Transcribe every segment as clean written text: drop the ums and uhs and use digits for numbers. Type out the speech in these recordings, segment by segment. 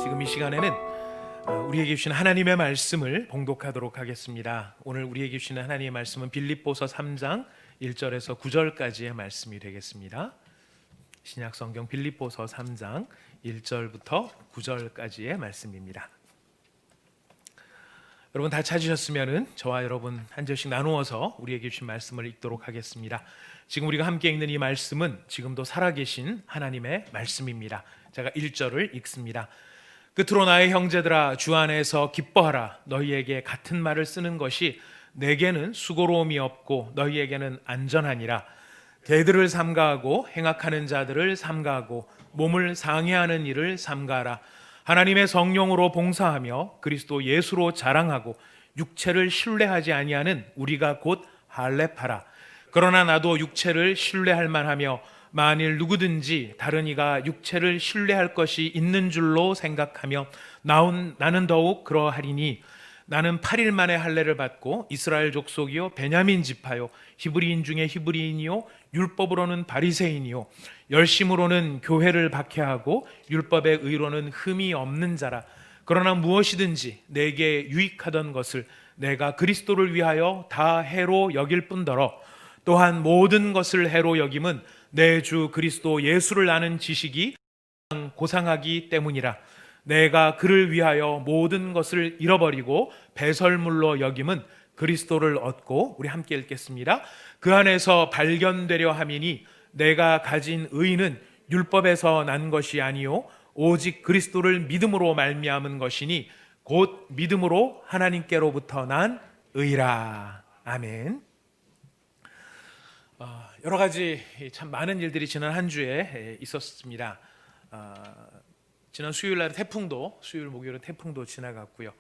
지금 이 시간에는 우리에게 주신 하나님의 말씀을 봉독하도록 하겠습니다. 오늘 우리에게 주시는 하나님의 말씀은 빌립보서 3장 1절에서 9절까지의 말씀이 되겠습니다. 신약 성경 빌립보서 3장 1절부터 9절까지의 말씀입니다. 여러분 다 찾으셨으면은 저와 여러분 한 절씩 나누어서 우리에게 주신 말씀을 읽도록 하겠습니다. 지금 우리가 함께 읽는 이 말씀은 지금도 살아계신 하나님의 말씀입니다. 제가 1절을 읽습니다. 끝으로 나의 형제들아, 주 안에서 기뻐하라. 너희에게 같은 말을 쓰는 것이 내게는 수고로움이 없고 너희에게는 안전하니라. 개들을 삼가하고 행악하는 자들을 삼가하고 몸을 상해하는 일을 삼가하라. 하나님의 성령으로 봉사하며 그리스도 예수로 자랑하고 육체를 신뢰하지 아니하는 우리가 곧 할례파라. 그러나 나도 육체를 신뢰할 만하며 만일 누구든지 다른 이가 육체를 신뢰할 것이 있는 줄로 생각하며 나는 더욱 그러하리니 나는 8일 만에 할례를 받고 이스라엘 족속이요 베냐민 지파요 히브리인 중에 히브리인이요 율법으로는 바리새인이요 열심으로는 교회를 박해하고 율법의 의로는 흠이 없는 자라. 그러나 무엇이든지 내게 유익하던 것을 내가 그리스도를 위하여 다 해로 여길 뿐더러 또한 모든 것을 해로 여김은 내 주 그리스도 예수를 아는 지식이 고상하기 때문이라. 내가 그를 위하여 모든 것을 잃어버리고 배설물로 여김은 그리스도를 얻고, 우리 함께 읽겠습니다. 그 안에서 발견되려 함이니 내가 가진 의는 율법에서 난 것이 아니요 오직 그리스도를 믿음으로 말미암은 것이니 곧 믿음으로 하나님께로부터 난 의라. 아멘. 여러 가지 참 많은 일들이 지난 한 주에 있었습니다. 지난 수요일날 수요일 목요일은 태풍도 지나갔고요.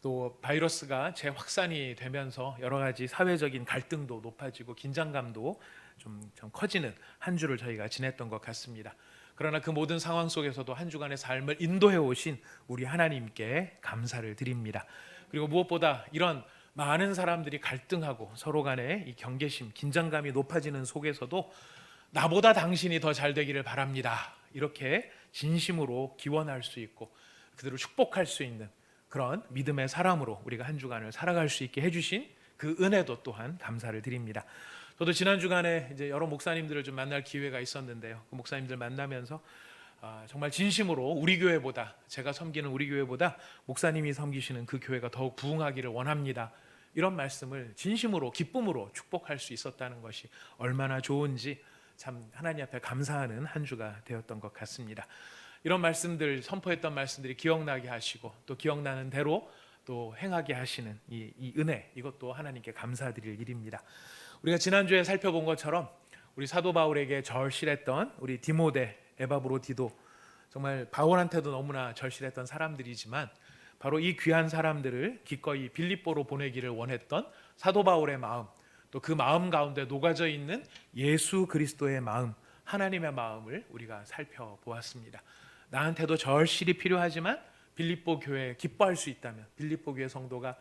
또 바이러스가 재확산이 되면서 여러 가지 사회적인 갈등도 높아지고 긴장감도 좀 커지는 한 주를 저희가 지냈던 것 같습니다. 그러나 그 모든 상황 속에서도 한 주간의 삶을 인도해 오신 우리 하나님께 감사를 드립니다. 그리고 무엇보다 이런 많은 사람들이 갈등하고 서로 간의 이 경계심, 긴장감이 높아지는 속에서도 나보다 당신이 더 잘 되기를 바랍니다. 이렇게 진심으로 기원할 수 있고 그들을 축복할 수 있는 그런 믿음의 사람으로 우리가 한 주간을 살아갈 수 있게 해주신 그 은혜도 또한 감사를 드립니다. 저도 지난 주간에 이제 여러 목사님들을 좀 만날 기회가 있었는데요. 그 목사님들 만나면서 정말 진심으로 우리 교회보다, 제가 섬기는 우리 교회보다 목사님이 섬기시는 그 교회가 더욱 부흥하기를 원합니다. 이런 말씀을 진심으로 기쁨으로 축복할 수 있었다는 것이 얼마나 좋은지 참 하나님 앞에 감사하는 한 주가 되었던 것 같습니다. 이런 말씀들, 선포했던 말씀들이 기억나게 하시고 또 기억나는 대로 또 행하게 하시는 이 은혜, 이것도 하나님께 감사드릴 일입니다. 우리가 지난주에 살펴본 것처럼 우리 사도 바울에게 절실했던 우리 디모데, 에바브로디도, 정말 바울한테도 너무나 절실했던 사람들이지만 바로 이 귀한 사람들을 기꺼이 빌립보로 보내기를 원했던 사도 바울의 마음, 또 그 마음 가운데 녹아져 있는 예수 그리스도의 마음, 하나님의 마음을 우리가 살펴보았습니다. 나한테도 절실히 필요하지만 빌립보 교회에 기뻐할 수 있다면, 빌립보 교회 성도가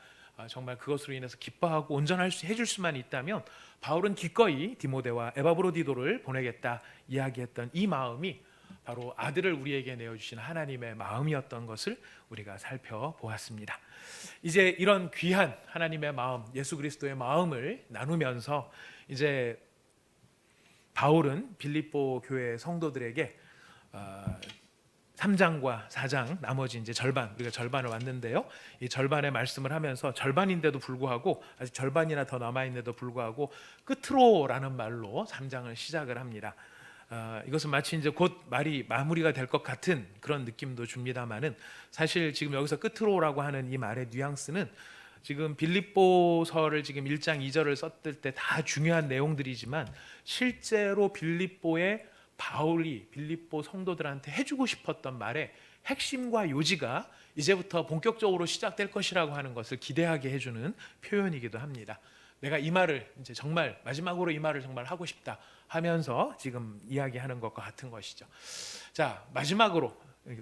정말 그것으로 인해서 기뻐하고 온전할 수 해줄 수만 있다면 바울은 기꺼이 디모데와 에바브로디도를 보내겠다 이야기했던 이 마음이 바로 아들을 우리에게 내어주신 하나님의 마음이었던 것을 우리가 살펴보았습니다. 이제 이런 귀한 하나님의 마음, 예수 그리스도의 마음을 나누면서 이제 바울은 빌립보 교회 성도들에게 3장과 4장 나머지 이제 절반, 우리가 절반을 왔는데요. 이 절반의 말씀을 하면서 절반인데도 불구하고, 아직 절반이나 더 남아 있는데도 불구하고 끝으로라는 말로 3장을 시작을 합니다. 이것은 마치 이제 곧 말이 마무리가 될 것 같은 그런 느낌도 줍니다만은, 사실 지금 여기서 끝으로라고 하는 이 말의 뉘앙스는 지금 빌립보서를 지금 1장 2절을 썼을 때 다 중요한 내용들이지만 실제로 빌립보의 바울이 빌립보 성도들한테 해주고 싶었던 말의 핵심과 요지가 이제부터 본격적으로 시작될 것이라고 하는 것을 기대하게 해주는 표현이기도 합니다. 내가 이 말을 이제 정말 마지막으로 이 말을 정말 하고 싶다 하면서 지금 이야기하는 것과 같은 것이죠. 자, 마지막으로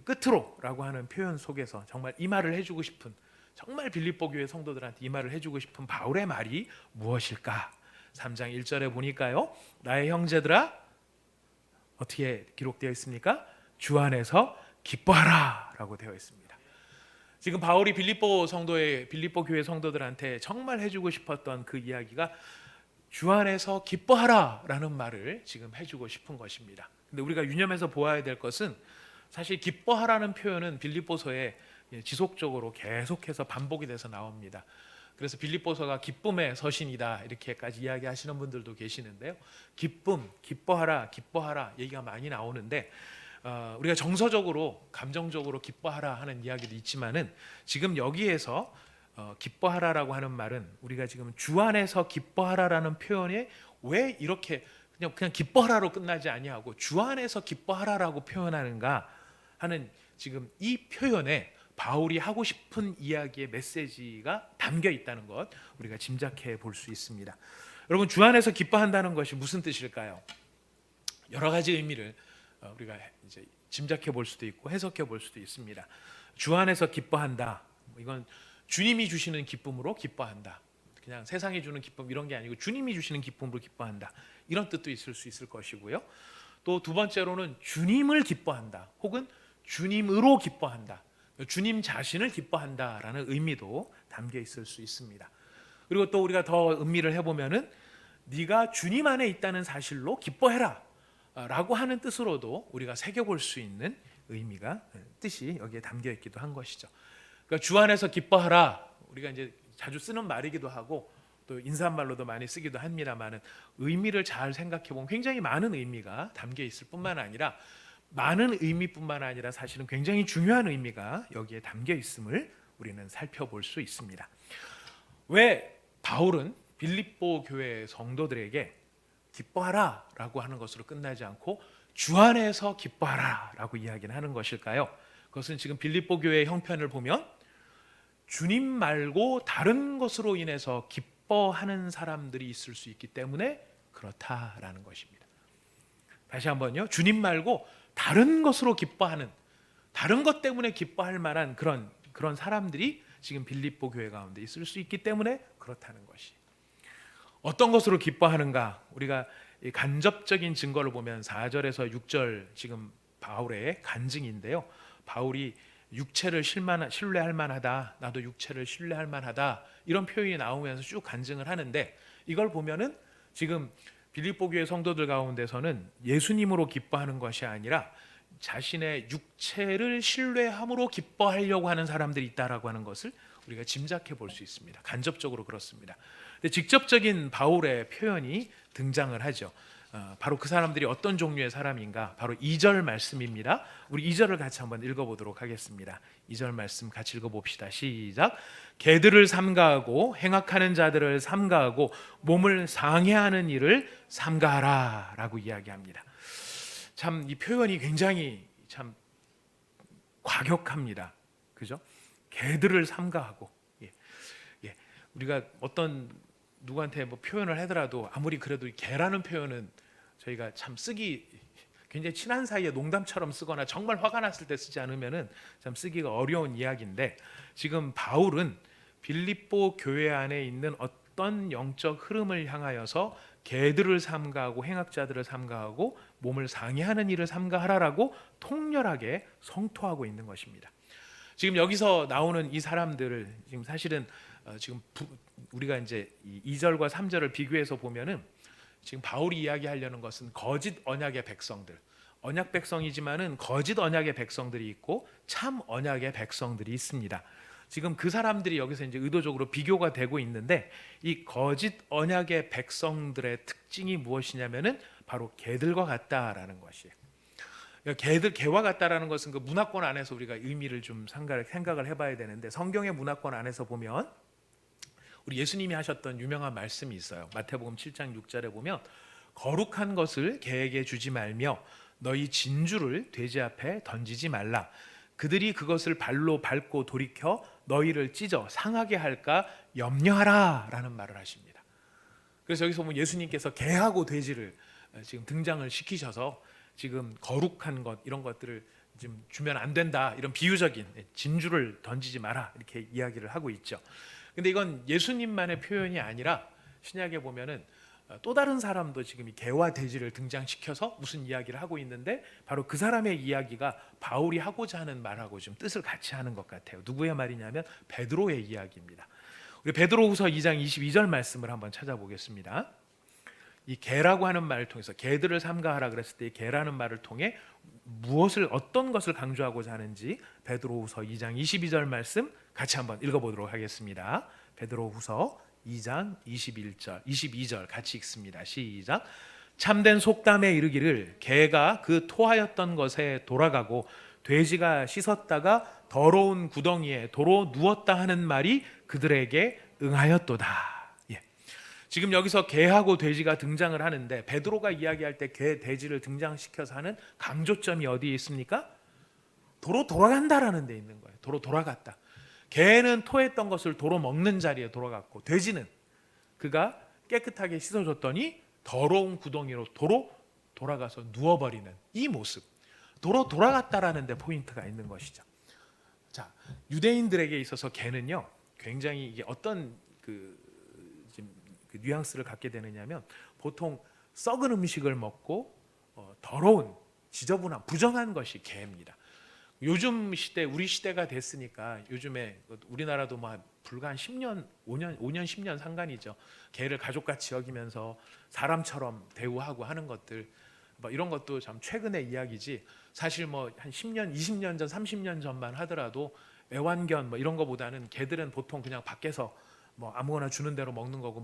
끝으로라고 하는 표현 속에서 정말 이 말을 해주고 싶은, 정말 빌립보 교회 성도들한테 이 말을 해주고 싶은 바울의 말이 무엇일까? 3장 1절에 보니까요, 나의 형제들아, 어떻게 기록되어 있습니까? 주 안에서 기뻐하라라고 되어 있습니다. 지금 바울이 빌립보 교회 성도들한테 정말 해주고 싶었던 그 이야기가 주 안에서 기뻐하라라는 말을 지금 해주고 싶은 것입니다. 근데 우리가 유념해서 보아야 될 것은 사실 기뻐하라는 표현은 빌립보서에 지속적으로 계속해서 반복이 돼서 나옵니다. 그래서 빌립보서가 기쁨의 서신이다 이렇게까지 이야기하시는 분들도 계시는데요. 기쁨, 기뻐하라, 기뻐하라 얘기가 많이 나오는데 우리가 정서적으로 감정적으로 기뻐하라 하는 이야기도 있지만은 지금 여기에서 기뻐하라라고 하는 말은 우리가 지금 주 안에서 기뻐하라라는 표현에 왜 이렇게 그냥 기뻐하라로 끝나지 아니하고 주 안에서 기뻐하라라고 표현하는가 하는 지금 이 표현에 바울이 하고 싶은 이야기의 메시지가 담겨 있다는 것 우리가 짐작해 볼 수 있습니다. 여러분, 주 안에서 기뻐한다는 것이 무슨 뜻일까요? 여러 가지 의미를 우리가 이제 짐작해 볼 수도 있고 해석해 볼 수도 있습니다. 주 안에서 기뻐한다. 이건 주님이 주시는 기쁨으로 기뻐한다. 그냥 세상이 주는 기쁨 이런 게 아니고 주님이 주시는 기쁨으로 기뻐한다. 이런 뜻도 있을 수 있을 것이고요. 또 두 번째로는 주님을 기뻐한다. 혹은 주님으로 기뻐한다. 주님 자신을 기뻐한다라는 의미도 담겨 있을 수 있습니다. 그리고 또 우리가 더 음미를 해보면은 네가 주님 안에 있다는 사실로 기뻐해라 라고 하는 뜻으로도 우리가 새겨볼 수 있는 뜻이 여기에 담겨 있기도 한 것이죠. 그러니까 주 안에서 기뻐하라, 우리가 이제 자주 쓰는 말이기도 하고 또 인사말로도 많이 쓰기도 합니다만은 의미를 잘 생각해 보면 굉장히 많은 의미가 담겨 있을 뿐만 아니라 많은 의미뿐만 아니라 사실은 굉장히 중요한 의미가 여기에 담겨 있음을 우리는 살펴볼 수 있습니다. 왜 바울은 빌립보 교회 성도들에게 기뻐하라라고 하는 것으로 끝나지 않고 주 안에서 기뻐하라라고 이야기를 하는 것일까요? 그것은 지금 빌립보 교회의 형편을 보면 주님 말고 다른 것으로 인해서 기뻐하는 사람들이 있을 수 있기 때문에 그렇다라는 것입니다. 다시 한번요. 주님 말고 다른 것으로 기뻐하는, 다른 것 때문에 기뻐할 만한 그런 사람들이 지금 빌립보 교회 가운데 있을 수 있기 때문에 그렇다는 것이. 어떤 것으로 기뻐하는가? 우리가 간접적인 증거를 보면 4절에서 6절 지금 바울의 간증인데요. 바울이 육체를 신뢰할 만하다, 나도 육체를 신뢰할 만하다, 이런 표현이 나오면서 쭉 간증을 하는데, 이걸 보면은 지금 빌립보 교회 성도들 가운데서는 예수님으로 기뻐하는 것이 아니라 자신의 육체를 신뢰함으로 기뻐하려고 하는 사람들이 있다라고 하는 것을 우리가 짐작해 볼 수 있습니다. 간접적으로 그렇습니다. 근데 직접적인 바울의 표현이 등장을 하죠. 바로 그 사람들이 어떤 종류의 사람인가? 바로 2절 말씀입니다. 우리 2절을 같이 한번 읽어보도록 하겠습니다. 2절 말씀 같이 읽어봅시다. 시작. 개들을 삼가하고 행악하는 자들을 삼가하고 몸을 상해하는 일을 삼가하라 라고 이야기합니다. 참 이 표현이 굉장히 참 과격합니다. 그죠? 개들을 삼가하고, 우리가 어떤 누구한테 뭐 표현을 하더라도 아무리 그래도 개라는 표현은 저희가 참 쓰기 굉장히 친한 사이에 농담처럼 쓰거나 정말 화가 났을 때 쓰지 않으면은 참 쓰기가 어려운 이야기인데, 지금 바울은 빌립보 교회 안에 있는 어떤 영적 흐름을 향하여서 개들을 삼가하고 행악자들을 삼가하고 몸을 상해하는 일을 삼가하라라고 통렬하게 성토하고 있는 것입니다. 지금 여기서 나오는 이 사람들을 지금 사실은 지금 우리가 이제 2절과 3절을 비교해서 보면은 지금 바울이 이야기하려는 것은 거짓 언약의 백성들, 언약 백성이지만은 거짓 언약의 백성들이 있고 참 언약의 백성들이 있습니다. 지금 그 사람들이 여기서 이제 의도적으로 비교가 되고 있는데, 이 거짓 언약의 백성들의 특징이 무엇이냐면은 바로 개들과 같다라는 것이에요. 개와 같다라는 것은 그 문화권 안에서 우리가 의미를 좀 생각을 해봐야 되는데, 성경의 문화권 안에서 보면 우리 예수님이 하셨던 유명한 말씀이 있어요. 마태복음 7장 6절에 보면 거룩한 것을 개에게 주지 말며 너희 진주를 돼지 앞에 던지지 말라. 그들이 그것을 발로 밟고 돌이켜 너희를 찢어 상하게 할까 염려하라 라는 말을 하십니다. 그래서 여기서 보면 예수님께서 개하고 돼지를 지금 등장을 시키셔서 지금 거룩한 것 이런 것들을 지금 주면 안 된다, 이런 비유적인 진주를 던지지 마라 이렇게 이야기를 하고 있죠. 근데 이건 예수님만의 표현이 아니라 신약에 보면은 또 다른 사람도 지금 이 개와 돼지를 등장시켜서 무슨 이야기를 하고 있는데 바로 그 사람의 이야기가 바울이 하고자 하는 말하고 좀 뜻을 같이 하는 것 같아요. 누구의 말이냐면 베드로의 이야기입니다. 우리 베드로후서 2장 22절 말씀을 한번 찾아보겠습니다. 이 개라고 하는 말을 통해서 개들을 삼가하라 그랬을 때 이 개라는 말을 통해 어떤 것을 강조하고자 하는지 베드로후서 2장 22절 말씀 같이 한번 읽어보도록 하겠습니다. 베드로후서 2장 22절 같이 읽습니다. 시작. 참된 속담에 이르기를 개가 그 토하였던 것에 돌아가고 돼지가 씻었다가 더러운 구덩이에 도로 누웠다 하는 말이 그들에게 응하였도다. 예. 지금 여기서 개하고 돼지가 등장을 하는데 베드로가 이야기할 때 개, 돼지를 등장시켜서 하는 강조점이 어디에 있습니까? 도로 돌아간다라는 데 있는 거예요. 도로 돌아갔다. 개는 토했던 것을 도로 먹는 자리에 돌아갔고 돼지는 그가 깨끗하게 씻어줬더니 더러운 구덩이로 도로 돌아가서 누워버리는 이 모습. 도로 돌아갔다라는 데 포인트가 있는 것이죠. 자, 유대인들에게 있어서 개는요 굉장히 이게 어떤 그 뉘앙스를 갖게 되느냐면 보통 썩은 음식을 먹고 더러운 지저분한 부정한 것이 개입니다. 요즘 시대 우리 시대가 됐으니까 요즘에 우리나라도 뭐 불과 한 10년 5년 10년 상간이죠. 개를 가족같이 여기면서 사람처럼 대우하고 하는 것들 뭐 이런 것도 참 최근의 이야기지. 사실 뭐 한 10년 20년 전 30년 전만 하더라도 애완견 뭐 이런 거보다는 개들은 보통 그냥 밖에서 뭐 아무거나 주는 대로 먹는 거고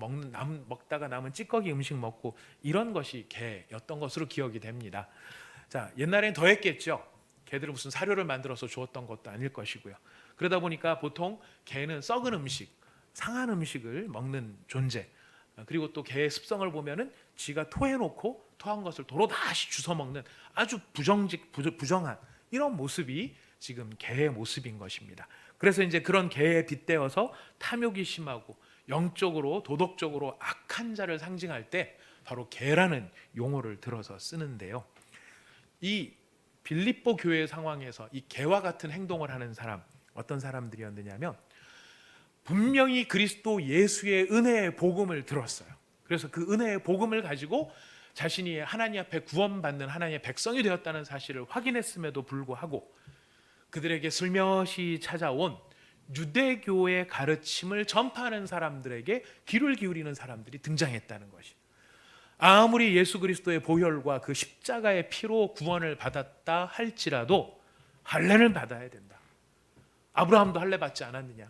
먹다가 남은 찌꺼기 음식 먹고 이런 것이 개였던 것으로 기억이 됩니다. 자, 옛날엔 더 했겠죠. 개들은 무슨 사료를 만들어서 주었던 것도 아닐 것이고요. 그러다 보니까 보통 개는 썩은 음식, 상한 음식을 먹는 존재. 그리고 또 개의 습성을 보면은 지가 토해놓고 토한 것을 도로 다시 주워 먹는 아주 부정한 이런 모습이 지금 개의 모습인 것입니다. 그래서 이제 그런 개에 빗대어서 탐욕이 심하고 영적으로 도덕적으로 악한 자를 상징할 때 바로 개라는 용어를 들어서 쓰는데요. 이 빌립보 교회 상황에서 이 개와 같은 행동을 하는 사람 어떤 사람들이었느냐면 분명히 그리스도 예수의 은혜의 복음을 들었어요. 그래서 그 은혜의 복음을 가지고 자신이 하나님 앞에 구원받는 하나님의 백성이 되었다는 사실을 확인했음에도 불구하고 그들에게 슬며시 찾아온 유대교의 가르침을 전파하는 사람들에게 귀를 기울이는 사람들이 등장했다는 것이. 아무리 예수 그리스도의 보혈과 그 십자가의 피로 구원을 받았다 할지라도 할례를 받아야 된다. 아브라함도 할례 받지 않았느냐?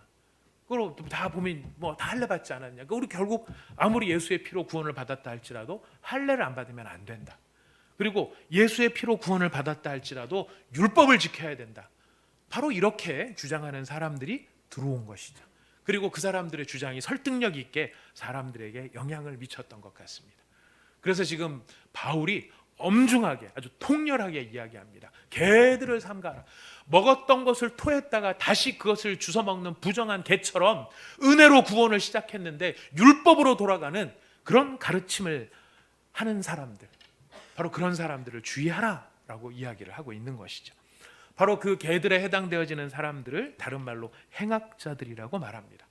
그걸 다 보면 뭐 다 할례 받지 않았느냐? 우리 결국 아무리 예수의 피로 구원을 받았다 할지라도 할례를 안 받으면 안 된다. 그리고 예수의 피로 구원을 받았다 할지라도 율법을 지켜야 된다. 바로 이렇게 주장하는 사람들이 들어온 것이죠. 그리고 그 사람들의 주장이 설득력 있게 사람들에게 영향을 미쳤던 것 같습니다. 그래서 지금 바울이 엄중하게 아주 통렬하게 이야기합니다. 개들을 삼가라. 먹었던 것을 토했다가 다시 그것을 주워 먹는 부정한 개처럼 은혜로 구원을 시작했는데 율법으로 돌아가는 그런 가르침을 하는 사람들, 바로 그런 사람들을 주의하라라고 이야기를 하고 있는 것이죠. 바로 그 개들에 해당되어지는 사람들을 다른 말로 행악자들이라고 말합니다.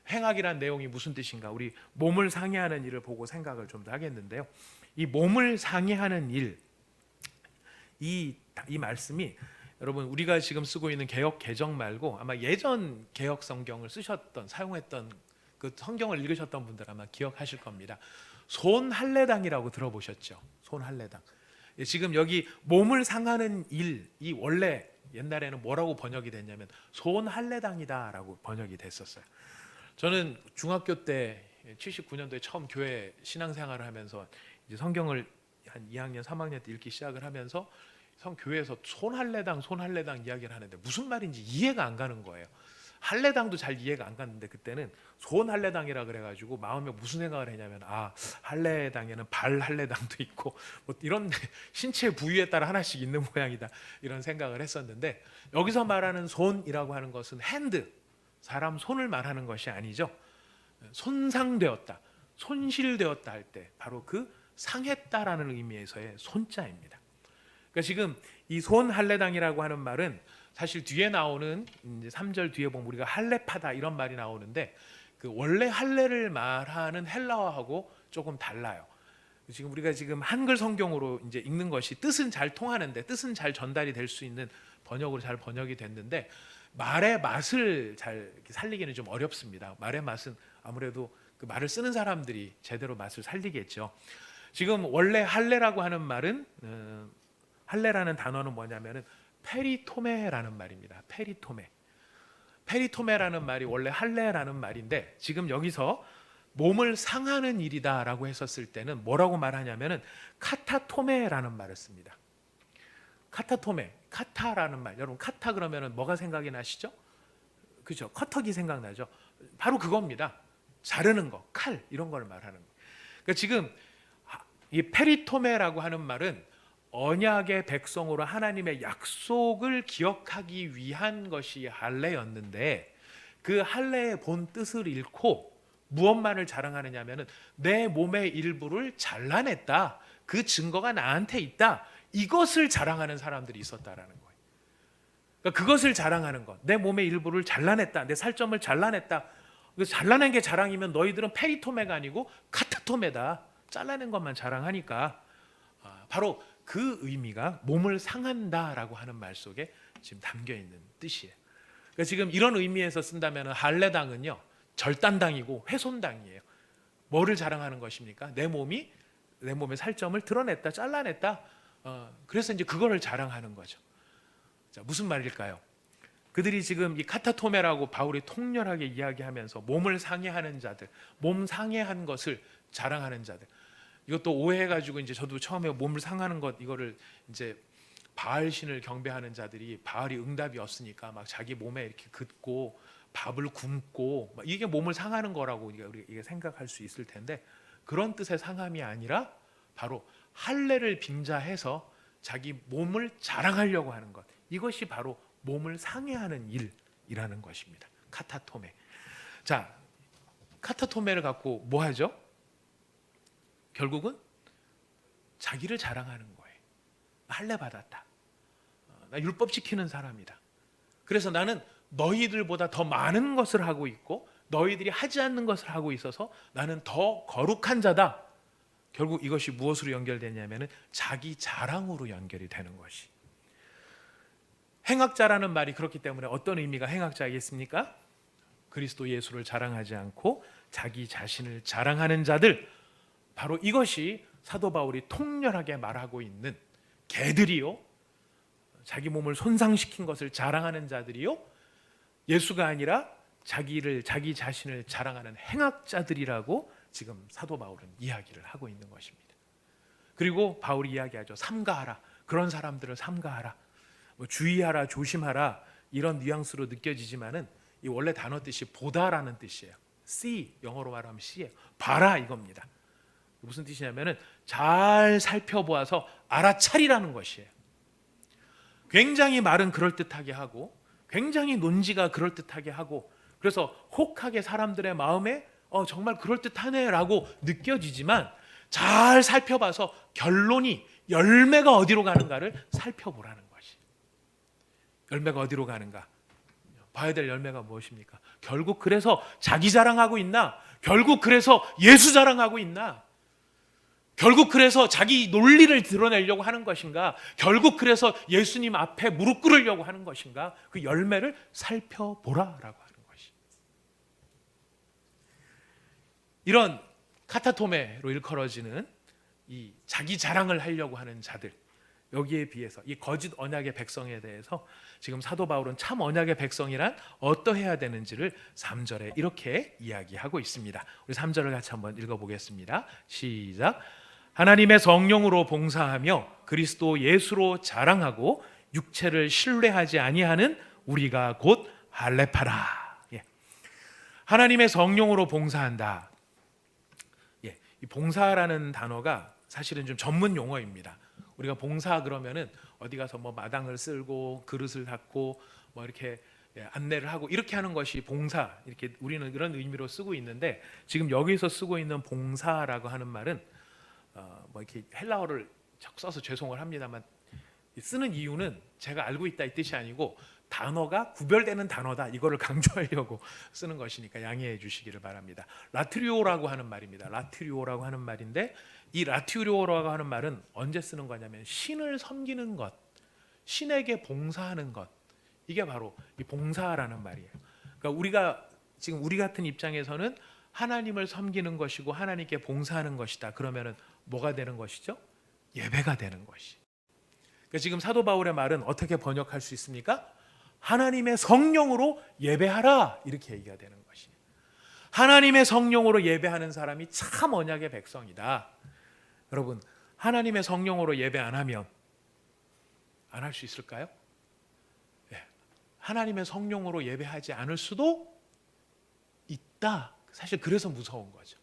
행악이란 내용이 무슨 뜻인가? 우리 몸을 상해하는 일을 보고 생각을 좀 더 하겠는데요. 이 몸을 상해하는 일, 이 말씀이 여러분 우리가 지금 쓰고 있는 개역 개정 말고 아마 예전 개역 성경을 쓰셨던 사용했던 그 성경을 읽으셨던 분들 아마 기억하실 겁니다. 손할례당이라고 들어보셨죠? 손할례당. 지금 여기 몸을 상하는 일, 이 원래 옛날에는 뭐라고 번역이 됐냐면 손할례당이다라고 번역이 됐었어요. 저는 중학교 때 79년도에 처음 교회 신앙생활을 하면서 이제 성경을 한 2학년, 3학년 때 읽기 시작을 하면서 교회에서 손할례당 이야기를 하는데 무슨 말인지 이해가 안 가는 거예요. 할례당도 잘 이해가 안 갔는데 그때는 손할례당이라 그래가지고 마음에 무슨 생각을 했냐면 할례당에는 발할례당도 있고 뭐 이런 신체 부위에 따라 하나씩 있는 모양이다 이런 생각을 했었는데 여기서 말하는 손이라고 하는 것은 핸드, 사람 손을 말하는 것이 아니죠. 손상되었다, 손실되었다 할 때 바로 그 상했다라는 의미에서의 손자입니다. 그러니까 지금 이 손할례당이라고 하는 말은 사실 뒤에 나오는 이제 3절 뒤에 보면 우리가 할례파다 이런 말이 나오는데 그 원래 할례를 말하는 헬라어하고 조금 달라요. 지금 우리가 지금 한글 성경으로 이제 읽는 것이 뜻은 잘 통하는데, 뜻은 잘 전달이 될 수 있는 번역으로 잘 번역이 됐는데, 말의 맛을 잘 살리기는 좀 어렵습니다. 말의 맛은 아무래도 그 말을 쓰는 사람들이 제대로 맛을 살리겠죠. 지금 원래 할례라고 하는 말은 할례라는 단어는 뭐냐면은 페리토메라는 말입니다. 페리토메라는 말이 원래 할례라는 말인데, 지금 여기서 몸을 상하는 일이다라고 했었을 때는 뭐라고 말하냐면은 카타토메라는 말을 씁니다. 카타라는 말. 여러분 카타 그러면은 뭐가 생각이 나시죠? 그죠? 커터기 생각나죠? 바로 그겁니다. 자르는 거, 칼 이런 걸 말하는 거. 그러니까 지금 이 페리토메라고 하는 말은 언약의 백성으로 하나님의 약속을 기억하기 위한 것이 할례였는데, 그 할례의 본 뜻을 잃고 무엇만을 자랑하느냐면은 내 몸의 일부를 잘라냈다, 그 증거가 나한테 있다, 이것을 자랑하는 사람들이 있었다라는 거예요. 그러니까 그것을 자랑하는 것, 내 몸의 일부를 잘라냈다, 내 살점을 잘라냈다. 잘라낸 게 자랑이면 너희들은 페리토메가 아니고 카타토메다, 잘라낸 것만 자랑하니까. 바로 그 의미가 몸을 상한다라고 하는 말 속에 지금 담겨 있는 뜻이에요. 그러니까 지금 이런 의미에서 쓴다면 할례당은요, 절단당이고 훼손당이에요. 뭐를 자랑하는 것입니까? 내 몸의 살점을 드러냈다, 잘라냈다. 그래서 이제 그거를 자랑하는 거죠. 자, 무슨 말일까요? 그들이 지금 이 카타토메라고 바울이 통렬하게 이야기하면서 몸을 상해하는 자들, 몸 상해한 것을 자랑하는 자들. 이것도 오해해가지고 이제 저도 처음에 몸을 상하는 것, 이거를 이제 바알 신을 경배하는 자들이 바알이 응답이 없으니까 막 자기 몸에 이렇게 긋고 밥을 굶고 이게 몸을 상하는 거라고 우리가 생각할 수 있을 텐데, 그런 뜻의 상함이 아니라 바로 할례를 빙자해서 자기 몸을 자랑하려고 하는 것, 이것이 바로 몸을 상해하는 일이라는 것입니다. 카타토메. 자, 카타토메를 갖고 뭐 하죠? 결국은 자기를 자랑하는 거예요. 할례 받았다. 나 율법 지키는 사람이다. 그래서 나는 너희들보다 더 많은 것을 하고 있고 너희들이 하지 않는 것을 하고 있어서 나는 더 거룩한 자다. 결국 이것이 무엇으로 연결되냐면은 자기 자랑으로 연결이 되는 것이. 행악자라는 말이 그렇기 때문에 어떤 의미가 행악자이겠습니까? 그리스도 예수를 자랑하지 않고 자기 자신을 자랑하는 자들, 바로 이것이 사도 바울이 통렬하게 말하고 있는 개들이요, 자기 몸을 손상시킨 것을 자랑하는 자들이요, 예수가 아니라 자기 자신을 자랑하는 행악자들이라고 지금 사도 바울은 이야기를 하고 있는 것입니다. 그리고 바울이 이야기하죠. 삼가하라. 그런 사람들을 삼가하라. 주의하라, 조심하라, 이런 뉘앙스로 느껴지지만은 이 원래 단어 뜻이 보다라는 뜻이에요. see, 영어로 말하면 see예요. 봐라 이겁니다. 무슨 뜻이냐면은 잘 살펴보아서 알아차리라는 것이에요. 굉장히 말은 그럴듯하게 하고 굉장히 논지가 그럴듯하게 하고, 그래서 혹하게 사람들의 마음에 정말 그럴듯하네라고 느껴지지만, 잘 살펴봐서 결론이, 열매가 어디로 가는가를 살펴보라는 것이. 열매가 어디로 가는가? 봐야 될 열매가 무엇입니까? 결국 그래서 자기 자랑하고 있나? 결국 그래서 예수 자랑하고 있나? 결국 그래서 자기 논리를 드러내려고 하는 것인가? 결국 그래서 예수님 앞에 무릎 꿇으려고 하는 것인가? 그 열매를 살펴보라라고 하는 것이. 이런 카타토메로 일컬어지는 이 자기 자랑을 하려고 하는 자들, 여기에 비해서 이 거짓 언약의 백성에 대해서 지금 사도 바울은 참 언약의 백성이란 어떠해야 되는지를 3절에 이렇게 이야기하고 있습니다. 우리 3절을 같이 한번 읽어보겠습니다. 시작. 하나님의 성령으로 봉사하며 그리스도 예수로 자랑하고 육체를 신뢰하지 아니하는 우리가 곧 할례파라. 하나님의 성령으로 봉사한다. 이 봉사라는 단어가 사실은 좀 전문 용어입니다. 우리가 봉사 그러면은 어디 가서 뭐 마당을 쓸고 그릇을 닦고 뭐 이렇게 안내를 하고 이렇게 하는 것이 봉사, 이렇게 우리는 그런 의미로 쓰고 있는데, 지금 여기서 쓰고 있는 봉사라고 하는 말은 뭐 이렇게 헬라어를 자꾸 써서 죄송을 합니다만, 쓰는 이유는 제가 알고 있다 이 뜻이 아니고 단어가 구별되는 단어다. 이거를 강조하려고 쓰는 것이니까 양해해 주시기를 바랍니다. 라트리오라고 하는 말입니다. 라트리오라고 하는 말인데 이 라트리오라고 하는 말은 언제 쓰는 거냐면 신을 섬기는 것, 신에게 봉사하는 것. 이게 바로 이 봉사라는 말이에요. 그러니까 우리가 지금 우리 같은 입장에서는 하나님을 섬기는 것이고 하나님께 봉사하는 것이다. 그러면은 뭐가 되는 것이죠? 예배가 되는 것이. 그러니까 지금 사도 바울의 말은 어떻게 번역할 수 있습니까? 하나님의 성령으로 예배하라 이렇게 얘기가 되는 것이. 하나님의 성령으로 예배하는 사람이 참 언약의 백성이다. 여러분, 하나님의 성령으로 예배 안 하면 안 할 수 있을까요? 네. 하나님의 성령으로 예배하지 않을 수도 있다. 사실 그래서 무서운 거죠.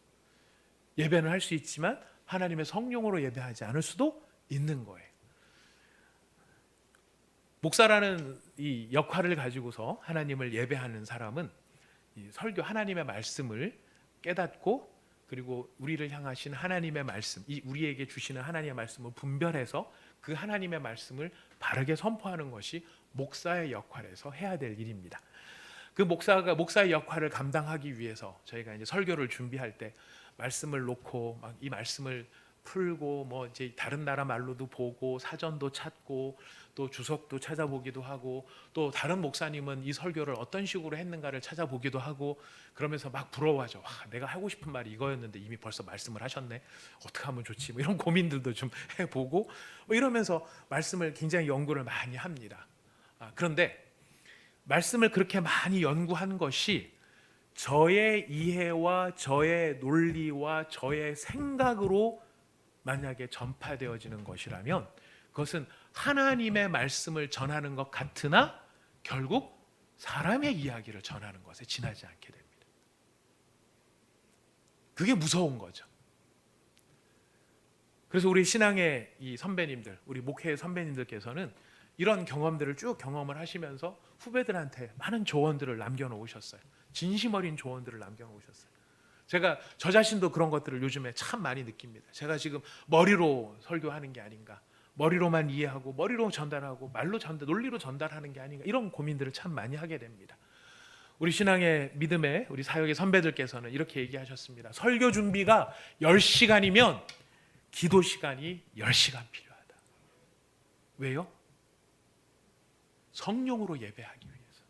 예배는 할 수 있지만 하나님의 성령으로 예배하지 않을 수도 있는 거예요. 목사라는 이 역할을 가지고서 하나님을 예배하는 사람은 이 설교 하나님의 말씀을 깨닫고 그리고 우리를 향하신 하나님의 말씀, 이 우리에게 주시는 하나님의 말씀을 분별해서 그 하나님의 말씀을 바르게 선포하는 것이 목사의 역할에서 해야 될 일입니다. 그 목사의 역할을 감당하기 위해서 저희가 이제 설교를 준비할 때 말씀을 놓고 막 이 말씀을 풀고 뭐 이제 다른 나라 말로도 보고 사전도 찾고 또 주석도 찾아보기도 하고 또 다른 목사님은 이 설교를 어떤 식으로 했는가를 찾아보기도 하고 그러면서 막 부러워하죠. 와, 내가 하고 싶은 말이 이거였는데 이미 벌써 말씀을 하셨네. 어떻게 하면 좋지? 뭐 이런 고민들도 좀 해보고 뭐 이러면서 말씀을 굉장히 연구를 많이 합니다. 그런데 말씀을 그렇게 많이 연구한 것이 저의 이해와 저의 논리와 저의 생각으로 만약에 전파되어지는 것이라면 그것은 하나님의 말씀을 전하는 것 같으나 결국 사람의 이야기를 전하는 것에 지나지 않게 됩니다. 그게 무서운 거죠. 그래서 우리 신앙의 이 선배님들, 우리 목회의 선배님들께서는 이런 경험들을 쭉 경험을 하시면서 후배들한테 많은 조언들을 남겨놓으셨어요. 진심 어린 조언들을 남겨놓으셨어요. 제가 저 자신도 그런 것들을 요즘에 참 많이 느낍니다. 제가 지금 머리로 설교하는 게 아닌가, 머리로만 이해하고 머리로 전달하고 말로 전달, 논리로 전달하는 게 아닌가 이런 고민들을 참 많이 하게 됩니다. 우리 신앙의 믿음의 우리 사역의 선배들께서는 이렇게 얘기하셨습니다. 설교 준비가 10시간이면 기도 시간이 10시간 필요하다. 왜요? 성령으로 예배하기 위해서.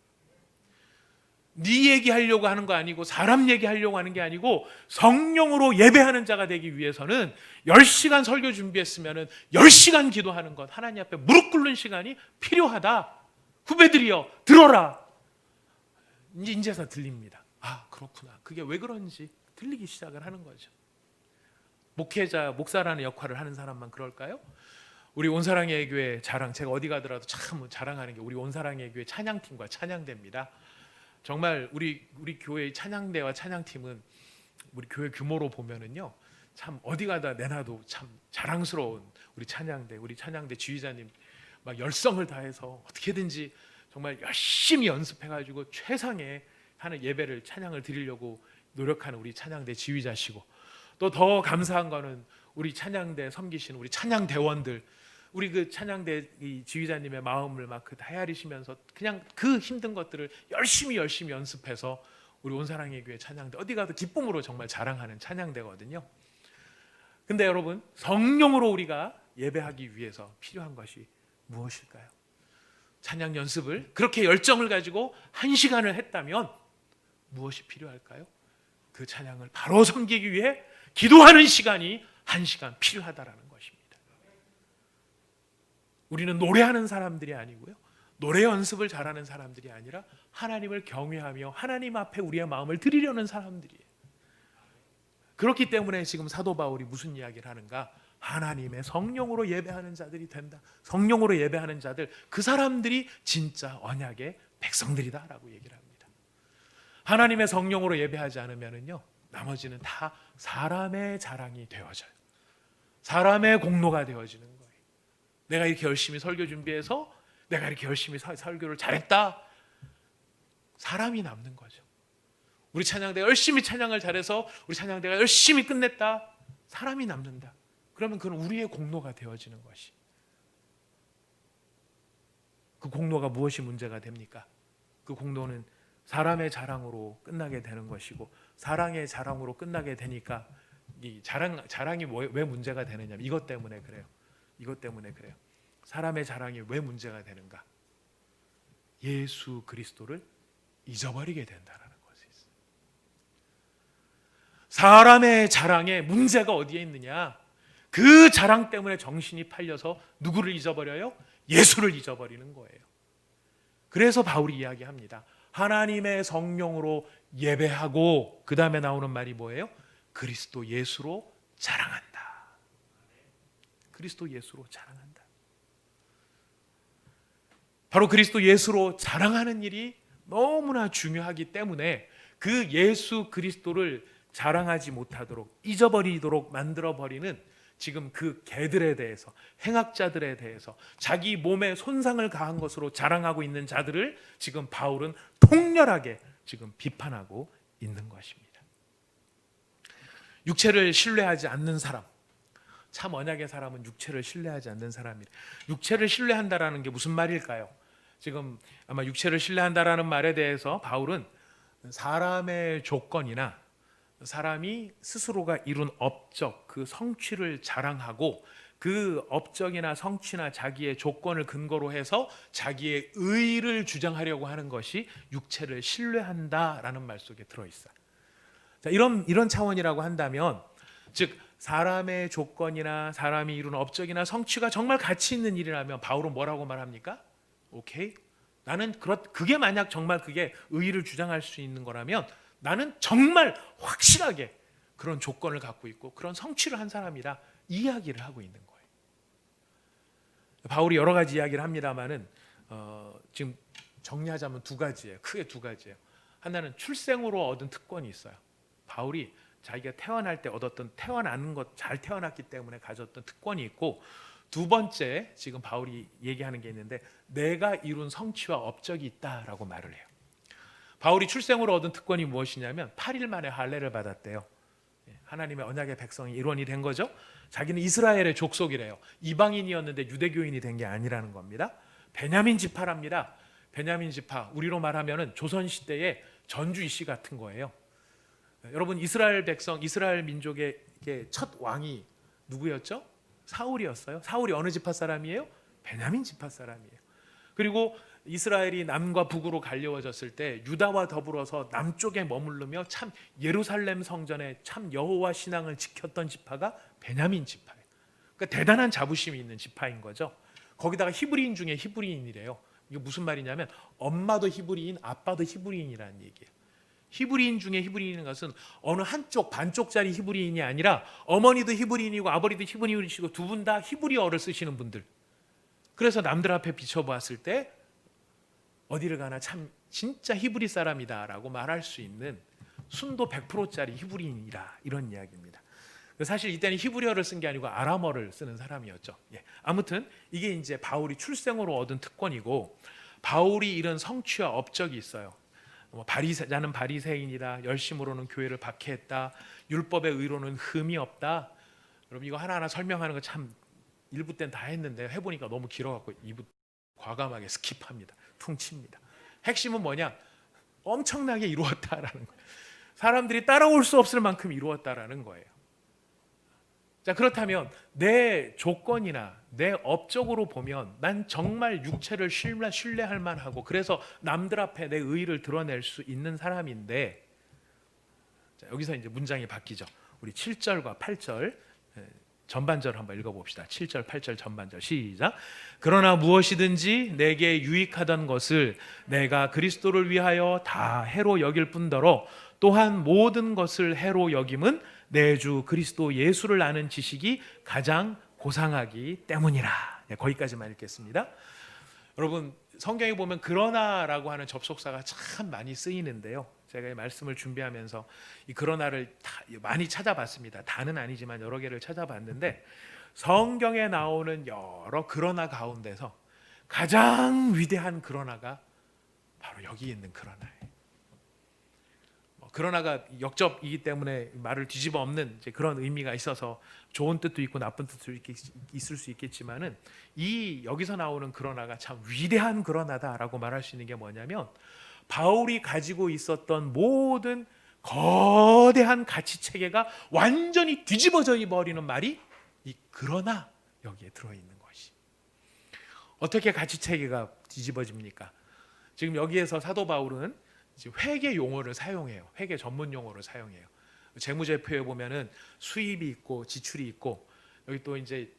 네 얘기하려고 하는 거 아니고 사람 얘기하려고 하는 게 아니고 성령으로 예배하는 자가 되기 위해서는 10시간 설교 준비했으면 10시간 기도하는 것, 하나님 앞에 무릎 꿇는 시간이 필요하다. 후배들이여 들어라. 이제서 들립니다. 아, 그렇구나. 그게 왜 그런지 들리기 시작을 하는 거죠. 목회자, 목사라는 역할을 하는 사람만 그럴까요? 우리 온사랑의 교회 자랑, 제가 어디 가더라도 참 자랑하는 게 우리 온사랑의 교회 찬양팀과 찬양대입니다. 정말 우리 교회의 찬양대와 찬양팀은 우리 교회 규모로 보면은요, 참 어디 가다 내놔도 참 자랑스러운 우리 찬양대 지휘자님 막 열성을 다해서 어떻게든지 정말 열심히 연습해가지고 최상의 하는 예배를 찬양을 드리려고 노력하는 우리 찬양대 지휘자시고 또 더 감사한 거는 우리 찬양대 섬기시는 우리 찬양대원들 우리 그 찬양대 지휘자님의 마음을 막 그 헤아리시면서 그냥 그 힘든 것들을 열심히 연습해서 우리 온사랑의 교회 찬양대 어디 가도 기쁨으로 정말 자랑하는 찬양대거든요. 근데 여러분 성령으로 우리가 예배하기 위해서 필요한 것이 무엇일까요? 찬양 연습을 그렇게 열정을 가지고 1시간을 했다면 무엇이 필요할까요? 그 찬양을 바로 섬기기 위해 기도하는 시간이 1시간 필요하다라는 것입니다. 우리는 노래하는 사람들이 아니고요, 노래 연습을 잘하는 사람들이 아니라 하나님을 경외하며 하나님 앞에 우리의 마음을 드리려는 사람들이에요. 그렇기 때문에 지금 사도 바울이 무슨 이야기를 하는가? 하나님의 성령으로 예배하는 자들이 된다. 성령으로 예배하는 자들, 그 사람들이 진짜 언약의 백성들이다라고 얘기를 합니다. 하나님의 성령으로 예배하지 않으면요, 나머지는 다 사람의 자랑이 되어져요. 사람의 공로가 되어지는 거예요. 내가 이렇게 열심히 설교 준비해서 내가 이렇게 열심히 설교를 잘했다. 사람이 남는 거죠. 우리 찬양대가 열심히 찬양을 잘해서 우리 찬양대가 열심히 끝냈다. 사람이 남는다. 그러면 그건 우리의 공로가 되어지는 것이. 그 공로가 무엇이 문제가 됩니까? 그 공로는 사람의 자랑으로 끝나게 되는 것이고, 사랑의 자랑으로 끝나게 되니까 이 자랑이 왜 문제가 되느냐? 이것 때문에 그래요. 이것 때문에 그래요. 사람의 자랑이 왜 문제가 되는가? 예수 그리스도를 잊어버리게 된다라는 것이 있어요. 사람의 자랑에 문제가 어디에 있느냐? 그 자랑 때문에 정신이 팔려서 누구를 잊어버려요? 예수를 잊어버리는 거예요. 그래서 바울이 이야기합니다. 하나님의 성령으로 예배하고, 그 다음에 나오는 말이 뭐예요? 그리스도 예수로 자랑한다. 그리스도 예수로 자랑한다. 바로 그리스도 예수로 자랑하는 일이 너무나 중요하기 때문에 그 예수 그리스도를 자랑하지 못하도록, 잊어버리도록 만들어버리는 지금 그 개들에 대해서, 행악자들에 대해서 자기 몸에 손상을 가한 것으로 자랑하고 있는 자들을 지금 바울은 통렬하게 지금 비판하고 있는 것입니다. 육체를 신뢰하지 않는 사람, 참 언약의 사람은 육체를 신뢰하지 않는 사람이에요. 육체를 신뢰한다라는 게 무슨 말일까요? 지금 아마 육체를 신뢰한다라는 말에 대해서 바울은 사람의 조건이나 사람이 스스로가 이룬 업적, 그 성취를 자랑하고 그 업적이나 성취나 자기의 조건을 근거로 해서 자기의 의의를 주장하려고 하는 것이 육체를 신뢰한다라는 말 속에 들어있어요. 자, 이런 차원이라고 한다면, 즉 사람의 조건이나 사람이 이룬 업적이나 성취가 정말 가치 있는 일이라면 바울은 뭐라고 말합니까? 오케이, 나는 그게 만약 정말 그게 의의를 주장할 수 있는 거라면 나는 정말 확실하게 그런 조건을 갖고 있고 그런 성취를 한 사람이라 이야기를 하고 있는 거예요. 바울이 여러 가지 이야기를 합니다만은 지금 정리하자면 두 가지예요. 크게 두 가지예요. 하나는 출생으로 얻은 특권이 있어요. 바울이 자기가 태어날 때 얻었던, 태어나는 것, 잘 태어났기 때문에 가졌던 특권이 있고, 두 번째 지금 바울이 얘기하는 게 있는데 내가 이룬 성취와 업적이 있다라고 말을 해요. 바울이 출생으로 얻은 특권이 무엇이냐면 8일 만에 할례를 받았대요. 하나님의 언약의 백성이 일원이 된 거죠. 자기는 이스라엘의 족속이래요. 이방인이었는데 유대교인이 된 게 아니라는 겁니다. 베냐민 지파랍니다. 베냐민 지파, 우리로 말하면 조선시대의 전주 이씨 같은 거예요. 여러분, 이스라엘 백성, 이스라엘 민족의 첫 왕이 누구였죠? 사울이었어요. 사울이 어느 지파 사람이에요? 베냐민 지파 사람이에요. 그리고 이스라엘이 남과 북으로 갈려워졌을 때 유다와 더불어서 남쪽에 머무르며 참 예루살렘 성전에 참 여호와 신앙을 지켰던 지파가 베냐민 지파예요. 그러니까 대단한 자부심이 있는 지파인 거죠. 거기다가 히브리인 중에 히브리인이래요. 이게 무슨 말이냐면 엄마도 히브리인, 아빠도 히브리인이라는 얘기예요. 히브리인 중에 히브리인인 것은 어느 한쪽 반쪽짜리 히브리인이 아니라 어머니도 히브리인이고 아버지도 히브리인이시고 두 분 다 히브리어를 쓰시는 분들. 그래서 남들 앞에 비춰보았을 때 어디를 가나 참 진짜 히브리 사람이다라고 말할 수 있는 순도 100%짜리 히브리인이라, 이런 이야기입니다. 사실 이때는 히브리어를 쓴 게 아니고 아람어를 쓰는 사람이었죠. 아무튼 이게 이제 바울이 출생으로 얻은 특권이고, 바울이 이런 성취와 업적이 있어요. 나는 바리새인이다, 열심으로는 교회를 박해했다, 율법의 의로는 흠이 없다. 여러분, 이거 하나하나 설명하는 거 참 1부 때는 다 했는데 해보니까 너무 길어갖고 2부 과감하게 스킵합니다. 퉁칩니다. 핵심은 뭐냐? 엄청나게 이루었다라는 거예요. 사람들이 따라올 수 없을 만큼 이루었다라는 거예요. 자, 그렇다면 내 조건이나 내 업적으로 보면 난 정말 육체를 신뢰할 만하고, 그래서 남들 앞에 내 의의를 드러낼 수 있는 사람인데, 자, 여기서 이제 문장이 바뀌죠. 우리 7절과 8절 전반절 한번 읽어봅시다. 7절 8절 전반절 시작. 그러나 무엇이든지 내게 유익하던 것을 내가 그리스도를 위하여 다 해로 여길 뿐더러 또한 모든 것을 해로 여김은 내 주 그리스도 예수를 아는 지식이 가장 고상하기 때문이라. 거기까지만 읽겠습니다. 여러분, 성경에 보면 그러나라고 하는 접속사가 참 많이 쓰이는데요. 제가 이 말씀을 준비하면서 이 그러나를 많이 찾아봤습니다. 다는 아니지만 여러 개를 찾아봤는데 성경에 나오는 여러 그러나 가운데서 가장 위대한 그러나가 바로 여기 있는 그러나예요. 그러나가 역접이기 때문에 말을 뒤집어 엎는 이제 그런 의미가 있어서 좋은 뜻도 있고 나쁜 뜻도 있을 수 있겠지만은 이 여기서 나오는 그러나가 참 위대한 그러나다라고 말할 수 있는 게 뭐냐면 바울이 가지고 있었던 모든 거대한 가치 체계가 완전히 뒤집어져 버리는 말이 이 그러나 여기에 들어 있는 것이. 어떻게 가치 체계가 뒤집어집니까? 지금 여기에서 사도 바울은 회계 용어를 사용해요. 회계 전문 용어를 사용해요. 재무제표에 보면은 수입이 있고 지출이 있고 여기 또 이제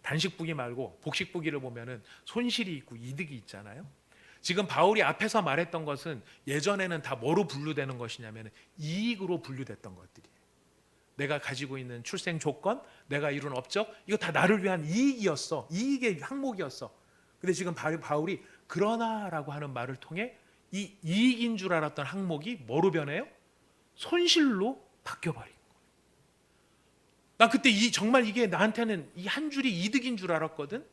단식부기 말고 복식부기를 보면은 손실이 있고 이득이 있잖아요. 지금 바울이 앞에서 말했던 것은 예전에는 다 뭐로 분류되는 것이냐면 이익으로 분류됐던 것들이에요. 내가 가지고 있는 출생 조건, 내가 이룬 업적, 이거 다 나를 위한 이익이었어. 이익의 항목이었어. 근데 지금 바울이 그러나라고 하는 말을 통해 이 이익인 줄 알았던 항목이 뭐로 변해요? 손실로 바뀌어버린 거예요. 나 그때 정말 이게 나한테는 이 한 줄이 이득인 줄 알았거든.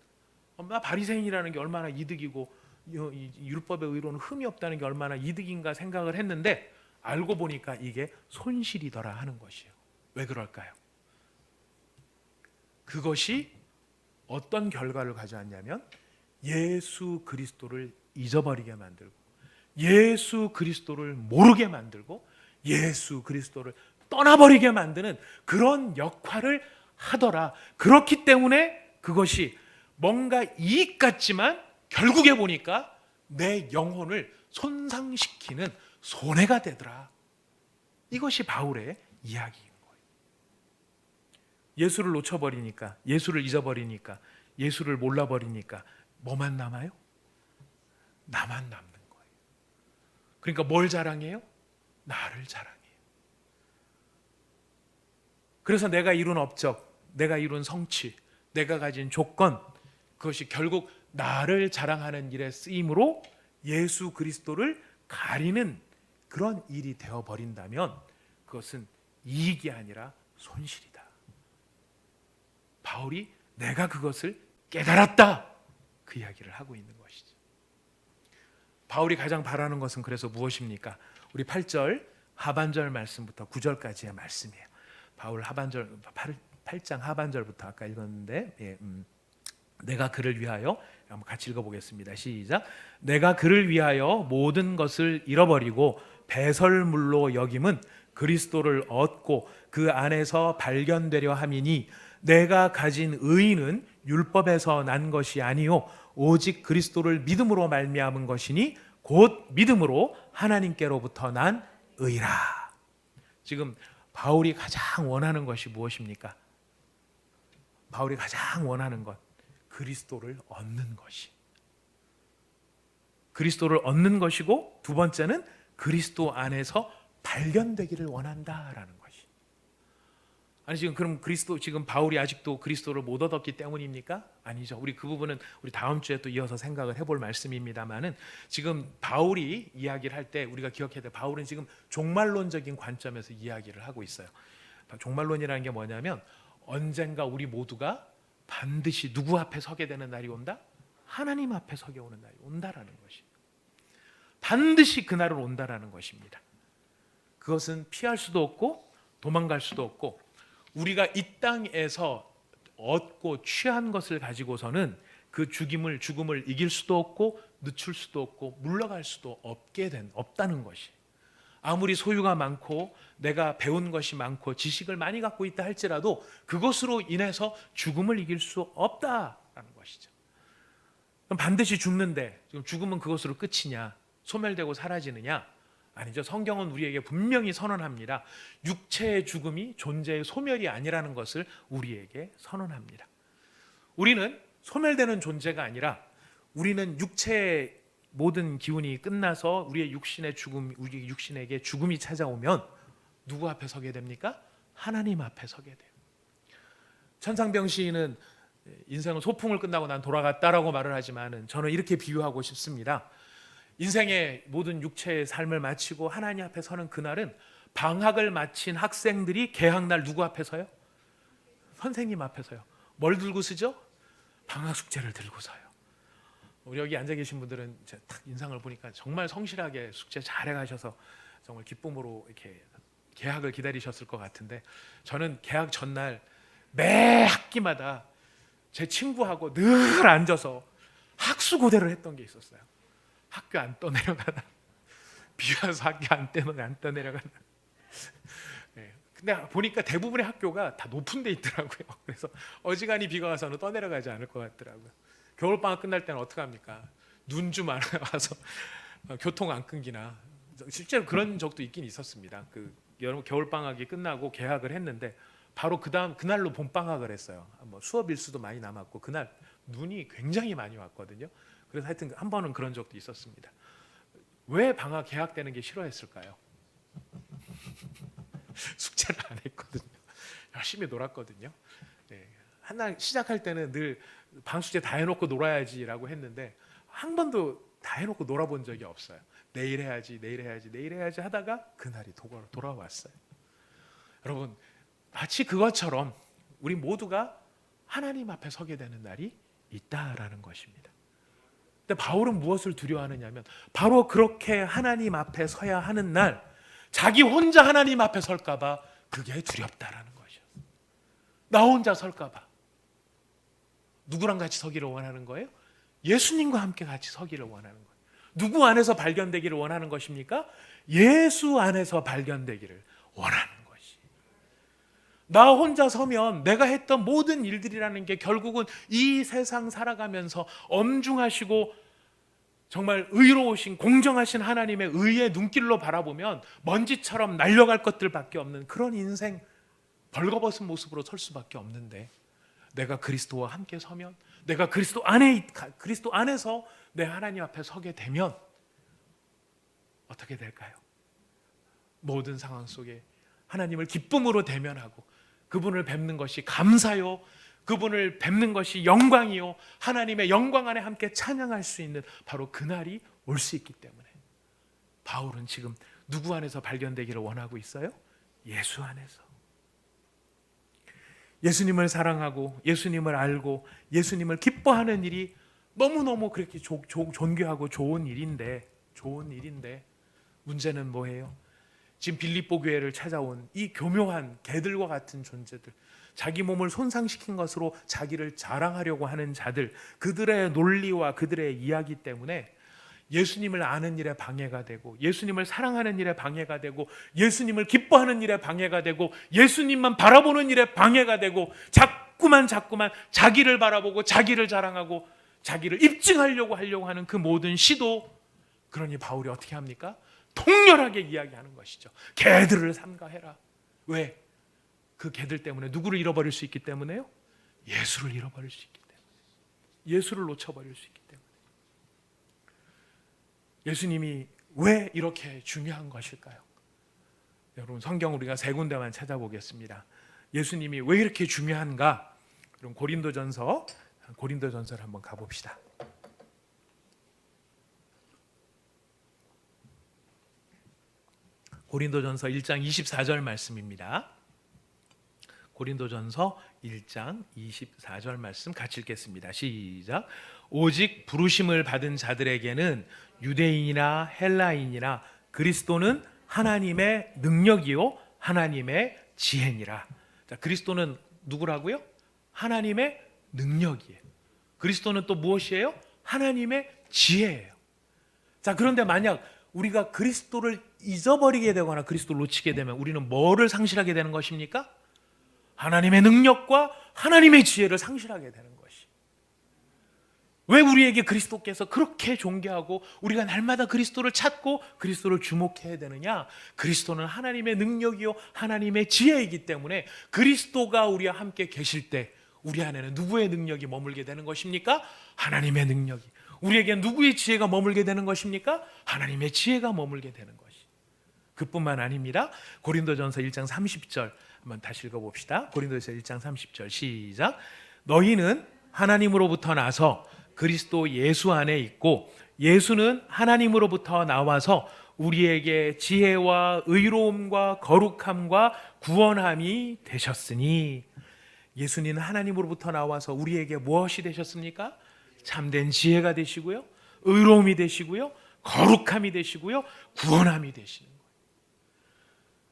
나 바리새인이라는 게 얼마나 이득이고 이 율법의 의로는 흠이 없다는 게 얼마나 이득인가 생각을 했는데 알고 보니까 이게 손실이더라 하는 것이에요. 왜 그럴까요? 그것이 어떤 결과를 가져왔냐면 예수 그리스도를 잊어버리게 만들고 예수 그리스도를 모르게 만들고 예수 그리스도를 떠나버리게 만드는 그런 역할을 하더라. 그렇기 때문에 그것이 뭔가 이익 같지만 결국에 보니까 내 영혼을 손상시키는 손해가 되더라. 이것이 바울의 이야기인 거예요. 예수를 놓쳐버리니까, 예수를 잊어버리니까, 예수를 몰라버리니까 뭐만 남아요? 나만 남는 거예요. 그러니까 뭘 자랑해요? 나를 자랑해요. 그래서 내가 이룬 업적, 내가 이룬 성취, 내가 가진 조건, 그것이 결국 나를 자랑하는 일에 쓰임으로 예수 그리스도를 가리는 그런 일이 되어버린다면 그것은 이익이 아니라 손실이다. 바울이 내가 그것을 깨달았다, 그 이야기를 하고 있는 것이죠. 바울이 가장 바라는 것은 그래서 무엇입니까? 우리 8절 하반절 말씀부터 9절까지의 말씀이에요. 바울 하반절 8장 하반절부터 아까 읽었는데 내가 그를 위하여 한번 같이 읽어보겠습니다. 시작. 내가 그를 위하여 모든 것을 잃어버리고 배설물로 여김은 그리스도를 얻고 그 안에서 발견되려 함이니 내가 가진 의는 율법에서 난 것이 아니요 오직 그리스도를 믿음으로 말미암은 것이니 곧 믿음으로 하나님께로부터 난 의라. 지금 바울이 가장 원하는 것이 무엇입니까? 바울이 가장 원하는 것, 그리스도를 얻는 것이. 그리스도를 얻는 것이고 두 번째는 그리스도 안에서 발견되기를 원한다라는 것이. 아니 지금 바울이 아직도 그리스도를 못 얻었기 때문입니까? 아니죠. 우리 그 부분은 우리 다음 주에 또 이어서 생각을 해볼 말씀입니다만은 지금 바울이 이야기를 할 때 우리가 기억해야 돼. 바울은 지금 종말론적인 관점에서 이야기를 하고 있어요. 종말론이라는 게 뭐냐면 언젠가 우리 모두가 반드시 누구 앞에 서게 되는 날이 온다? 하나님 앞에 서게 오는 날이 온다라는 것이. 반드시 그날은 온다라는 것입니다. 그것은 피할 수도 없고 도망갈 수도 없고 우리가 이 땅에서 얻고 취한 것을 가지고서는 그 죽음을 이길 수도 없고 늦출 수도 없고 물러갈 수도 없다는 것이. 아무리 소유가 많고 내가 배운 것이 많고 지식을 많이 갖고 있다 할지라도 그것으로 인해서 죽음을 이길 수 없다라는 것이죠. 그럼 반드시 죽는데 지금 죽음은 그것으로 끝이냐? 소멸되고 사라지느냐? 아니죠. 성경은 우리에게 분명히 선언합니다. 육체의 죽음이 존재의 소멸이 아니라는 것을 우리에게 선언합니다. 우리는 소멸되는 존재가 아니라 우리는 육체의 모든 기운이 끝나서 우리의 우리 육신에게 죽음이 찾아오면 누구 앞에 서게 됩니까? 하나님 앞에 서게 돼요. 천상병 시인은 인생은 소풍을 끝나고 난 돌아갔다라고 말을 하지만은 저는 이렇게 비유하고 싶습니다. 인생의 모든 육체의 삶을 마치고 하나님 앞에 서는 그날은 방학을 마친 학생들이 개학날 누구 앞에 서요? 선생님 앞에 서요. 뭘 들고 서죠? 방학 숙제를 들고 서요. 우리 여기 앉아 계신 분들은 제가 딱 인상을 보니까 정말 성실하게 숙제 잘 해가셔서 정말 기쁨으로 이렇게 개학을 기다리셨을 것 같은데, 저는 개학 전날 매 학기마다 제 친구하고 늘 앉아서 학수고대를 했던 게 있었어요. 학교 안 떠내려가나, 비 와서 학교 안 떠내려가나. 네. 근데 보니까 대부분의 학교가 다 높은 데 있더라고요. 그래서 어지간히 비가 와서는 떠내려가지 않을 것 같더라고요. 겨울방학 끝날 때는 어떡합니까? 눈 좀 와서 교통 안 끊기나. 실제로 그런 적도 있긴 있었습니다. 그 겨울방학이 끝나고 개학을 했는데 바로 그날로 봄방학을 했어요. 뭐 수업 일수도 많이 남았고 그날 눈이 굉장히 많이 왔거든요. 그래서 하여튼 한 번은 그런 적도 있었습니다. 왜 방학 개학되는 게 싫어했을까요? 숙제를 안 했거든요. 열심히 놀았거든요. 네. 하나 시작할 때는 늘 방숙제 다 해놓고 놀아야지라고 했는데 한 번도 다 해놓고 놀아본 적이 없어요. 내일 해야지 하다가 그날이 돌아왔어요. 여러분, 마치 그것처럼 우리 모두가 하나님 앞에 서게 되는 날이 있다라는 것입니다. 근데 바울은 무엇을 두려워하느냐면 바로 그렇게 하나님 앞에 서야 하는 날, 자기 혼자 하나님 앞에 설까 봐 그게 두렵다라는 것이에요. 나 혼자 설까 봐. 누구랑 같이 서기를 원하는 거예요? 예수님과 함께 같이 서기를 원하는 거예요. 누구 안에서 발견되기를 원하는 것입니까? 예수 안에서 발견되기를 원하는 것이. 나 혼자 서면 내가 했던 모든 일들이라는 게 결국은 이 세상 살아가면서 엄중하시고 정말 의로우신 공정하신 하나님의 의의 눈길로 바라보면 먼지처럼 날려갈 것들밖에 없는 그런 인생, 벌거벗은 모습으로 설 수밖에 없는데, 내가 그리스도와 함께 서면, 내가 그리스도 안에서 내 하나님 앞에 서게 되면 어떻게 될까요? 모든 상황 속에 하나님을 기쁨으로 대면하고 그분을 뵙는 것이 감사요, 그분을 뵙는 것이 영광이요, 하나님의 영광 안에 함께 찬양할 수 있는 바로 그날이 올 수 있기 때문에 바울은 지금 누구 안에서 발견되기를 원하고 있어요? 예수 안에서. 예수님을 사랑하고 예수님을 알고 예수님을 기뻐하는 일이 너무너무 그렇게 존귀하고 좋은 일인데 문제는 뭐예요? 지금 빌립보 교회를 찾아온 이 교묘한 개들과 같은 존재들, 자기 몸을 손상시킨 것으로 자기를 자랑하려고 하는 자들, 그들의 논리와 그들의 이야기 때문에 예수님을 아는 일에 방해가 되고, 예수님을 사랑하는 일에 방해가 되고, 예수님을 기뻐하는 일에 방해가 되고, 예수님만 바라보는 일에 방해가 되고, 자꾸만 자기를 바라보고 자기를 자랑하고 자기를 입증하려고 하는 그 모든 시도. 그러니 바울이 어떻게 합니까? 통렬하게 이야기하는 것이죠. 개들을 삼가해라. 왜? 그 개들 때문에 누구를 잃어버릴 수 있기 때문에요? 예수를 잃어버릴 수 있기 때문에, 예수를 놓쳐버릴 수 있기 때문에. 예수님이 왜 이렇게 중요한 것일까요? 여러분, 성경 우리가 세 군데만 찾아보겠습니다. 예수님이 왜 이렇게 중요한가? 그럼 고린도전서를 한번 가봅시다. 고린도전서 1장 24절 말씀입니다. 고린도전서 1장 24절 말씀 같이 읽겠습니다. 시작. 오직 부르심을 받은 자들에게는 유대인이나 헬라인이나 그리스도는 하나님의 능력이요 하나님의 지혜니라. 자, 그리스도는 누구라고요? 하나님의 능력이에요. 그리스도는 또 무엇이에요? 하나님의 지혜예요. 자, 그런데 만약 우리가 그리스도를 잊어버리게 되거나 그리스도를 놓치게 되면 우리는 뭐를 상실하게 되는 것입니까? 하나님의 능력과 하나님의 지혜를 상실하게 되는 것이. 왜 우리에게 그리스도께서 그렇게 존귀하고 우리가 날마다 그리스도를 찾고 그리스도를 주목해야 되느냐? 그리스도는 하나님의 능력이요 하나님의 지혜이기 때문에 그리스도가 우리와 함께 계실 때 우리 안에는 누구의 능력이 머물게 되는 것입니까? 하나님의 능력이. 우리에게 누구의 지혜가 머물게 되는 것입니까? 하나님의 지혜가 머물게 되는 것이. 그뿐만 아닙니다. 고린도전서 1장 30절 한번 다시 읽어봅시다. 고린도전서 1장 30절 시작. 너희는 하나님으로부터 나서 그리스도 예수 안에 있고 예수는 하나님으로부터 나와서 우리에게 지혜와 의로움과 거룩함과 구원함이 되셨으니. 예수님은 하나님으로부터 나와서 우리에게 무엇이 되셨습니까? 참된 지혜가 되시고요, 의로움이 되시고요, 거룩함이 되시고요, 구원함이 되시는 거예요.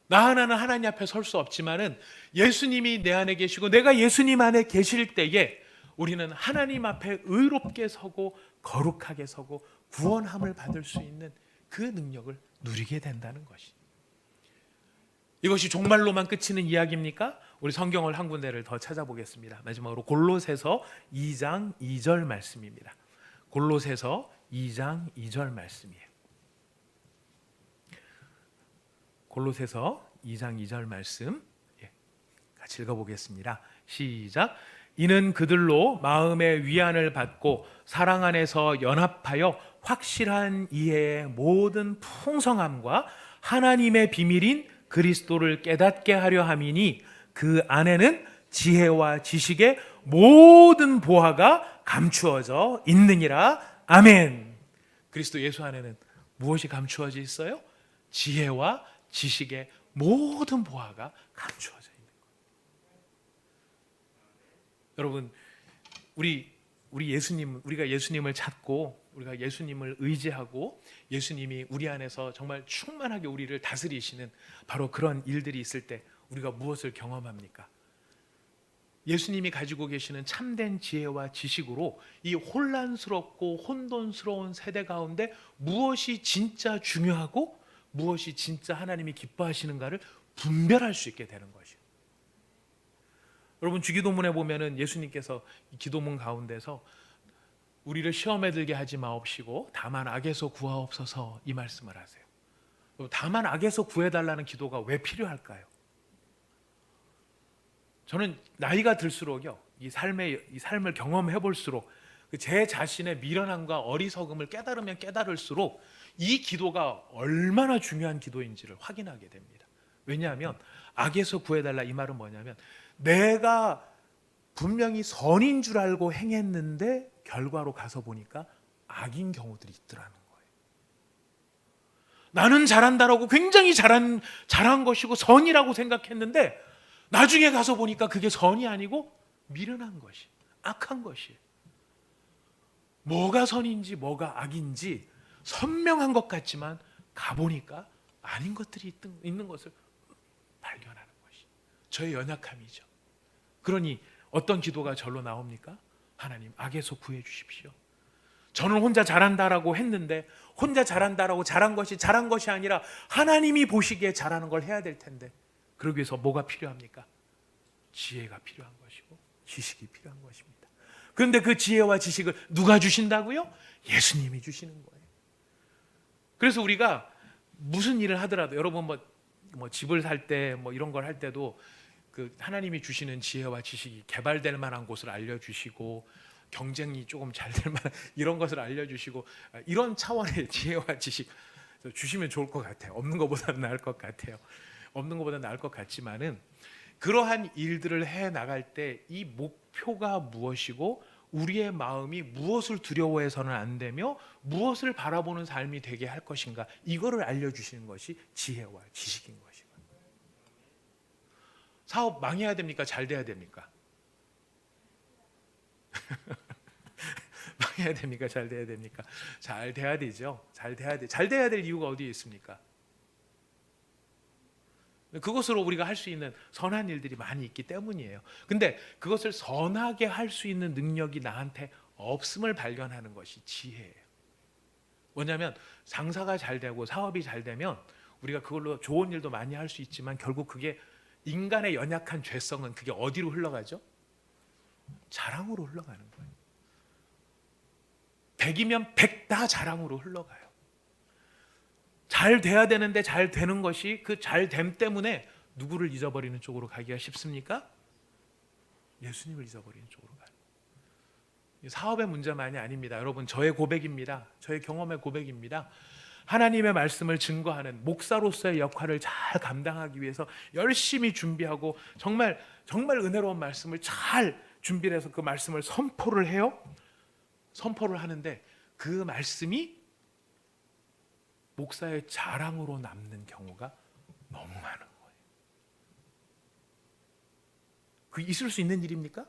나 하나는 하나님 앞에 설 수 없지만은 예수님이 내 안에 계시고 내가 예수님 안에 계실 때에 우리는 하나님 앞에 의롭게 서고 거룩하게 서고 구원함을 받을 수 있는 그 능력을 누리게 된다는 것이. 이것이 종말로만 그치는 이야기입니까? 우리 성경을 한 군데를 더 찾아보겠습니다. 마지막으로 골로새서 2장 2절 말씀입니다. 골로새서 2장 2절 말씀이에요. 골로새서 2장 2절 말씀 같이 읽어보겠습니다. 시작. 이는 그들로 마음의 위안을 받고 사랑 안에서 연합하여 확실한 이해의 모든 풍성함과 하나님의 비밀인 그리스도를 깨닫게 하려 함이니 그 안에는 지혜와 지식의 모든 보화가 감추어져 있느니라. 아멘. 그리스도 예수 안에는 무엇이 감추어져 있어요? 지혜와 지식의 모든 보화가 감추어져 있는 거예요. 여러분, 우리가 예수님을 찾고 우리가 예수님을 의지하고 예수님이 우리 안에서 정말 충만하게 우리를 다스리시는 바로 그런 일들이 있을 때 우리가 무엇을 경험합니까? 예수님이 가지고 계시는 참된 지혜와 지식으로 이 혼란스럽고 혼돈스러운 세대 가운데 무엇이 진짜 중요하고 무엇이 진짜 하나님이 기뻐하시는가를 분별할 수 있게 되는 것이에요. 여러분, 주기도문에 보면은 예수님께서 이 기도문 가운데서 우리를 시험에 들게 하지 마옵시고 다만 악에서 구하옵소서 이 말씀을 하세요. 다만 악에서 구해달라는 기도가 왜 필요할까요? 저는 나이가 들수록요, 이 삶을 경험해 볼수록 제 자신의 미련함과 어리석음을 깨달으면 깨달을수록 이 기도가 얼마나 중요한 기도인지를 확인하게 됩니다. 왜냐하면 악에서 구해달라 이 말은 뭐냐면 내가 분명히 선인 줄 알고 행했는데 결과로 가서 보니까 악인 경우들이 있더라는 거예요. 나는 잘한다라고 굉장히 잘한 것이고 선이라고 생각했는데 나중에 가서 보니까 그게 선이 아니고 미련한 것이, 악한 것이. 뭐가 선인지 뭐가 악인지 선명한 것 같지만 가보니까 아닌 것들이 있는 것을 발견하는 것이 저의 연약함이죠. 그러니 어떤 기도가 절로 나옵니까? 하나님, 악에서 구해 주십시오. 저는 혼자 잘한다라고 했는데 혼자 잘한다라고 잘한 것이 아니라 하나님이 보시기에 잘하는 걸 해야 될 텐데 그러기 위해서 뭐가 필요합니까? 지혜가 필요한 것이고 지식이 필요한 것입니다. 그런데 그 지혜와 지식을 누가 주신다고요? 예수님이 주시는 거예요. 그래서 우리가 무슨 일을 하더라도 여러분 뭐 집을 살 때 뭐 이런 걸 할 때도 그 하나님이 주시는 지혜와 지식이 개발될 만한 곳을 알려주시고 경쟁이 조금 잘 될 만한 이런 것을 알려주시고 이런 차원의 지혜와 지식 주시면 좋을 것 같아요. 없는 것보다는 나을 것 같아요. 없는 것보다는 나을 것 같지만은 그러한 일들을 해 나갈 때 이 목표가 무엇이고 우리의 마음이 무엇을 두려워해서는 안 되며 무엇을 바라보는 삶이 되게 할 것인가 이거를 알려주시는 것이 지혜와 지식인 것이거든요. 사업 망해야 됩니까? 잘 돼야 됩니까? 망해야 됩니까? 잘 돼야 됩니까? 잘 돼야 되죠. 잘 돼야 될 이유가 어디에 있습니까? 그것으로 우리가 할 수 있는 선한 일들이 많이 있기 때문이에요. 근데 그것을 선하게 할 수 있는 능력이 나한테 없음을 발견하는 것이 지혜예요. 뭐냐면 장사가 잘 되고 사업이 잘 되면 우리가 그걸로 좋은 일도 많이 할 수 있지만 결국 그게 인간의 연약한 죄성은 그게 어디로 흘러가죠? 자랑으로 흘러가는 거예요. 100이면 100 다 자랑으로 흘러가요. 잘 돼야 되는데 잘 되는 것이 그 잘됨 때문에 누구를 잊어버리는 쪽으로 가기가 쉽습니까? 예수님을 잊어버리는 쪽으로 가요. 사업의 문제만이 아닙니다. 여러분, 저의 고백입니다. 저의 경험의 고백입니다. 하나님의 말씀을 증거하는 목사로서의 역할을 잘 감당하기 위해서 열심히 준비하고 정말 은혜로운 말씀을 잘 준비를 해서 그 말씀을 선포를 해요. 선포를 하는데 그 말씀이 목사의 자랑으로 남는 경우가 너무 많은 거예요. 그게 있을 수 있는 일입니까?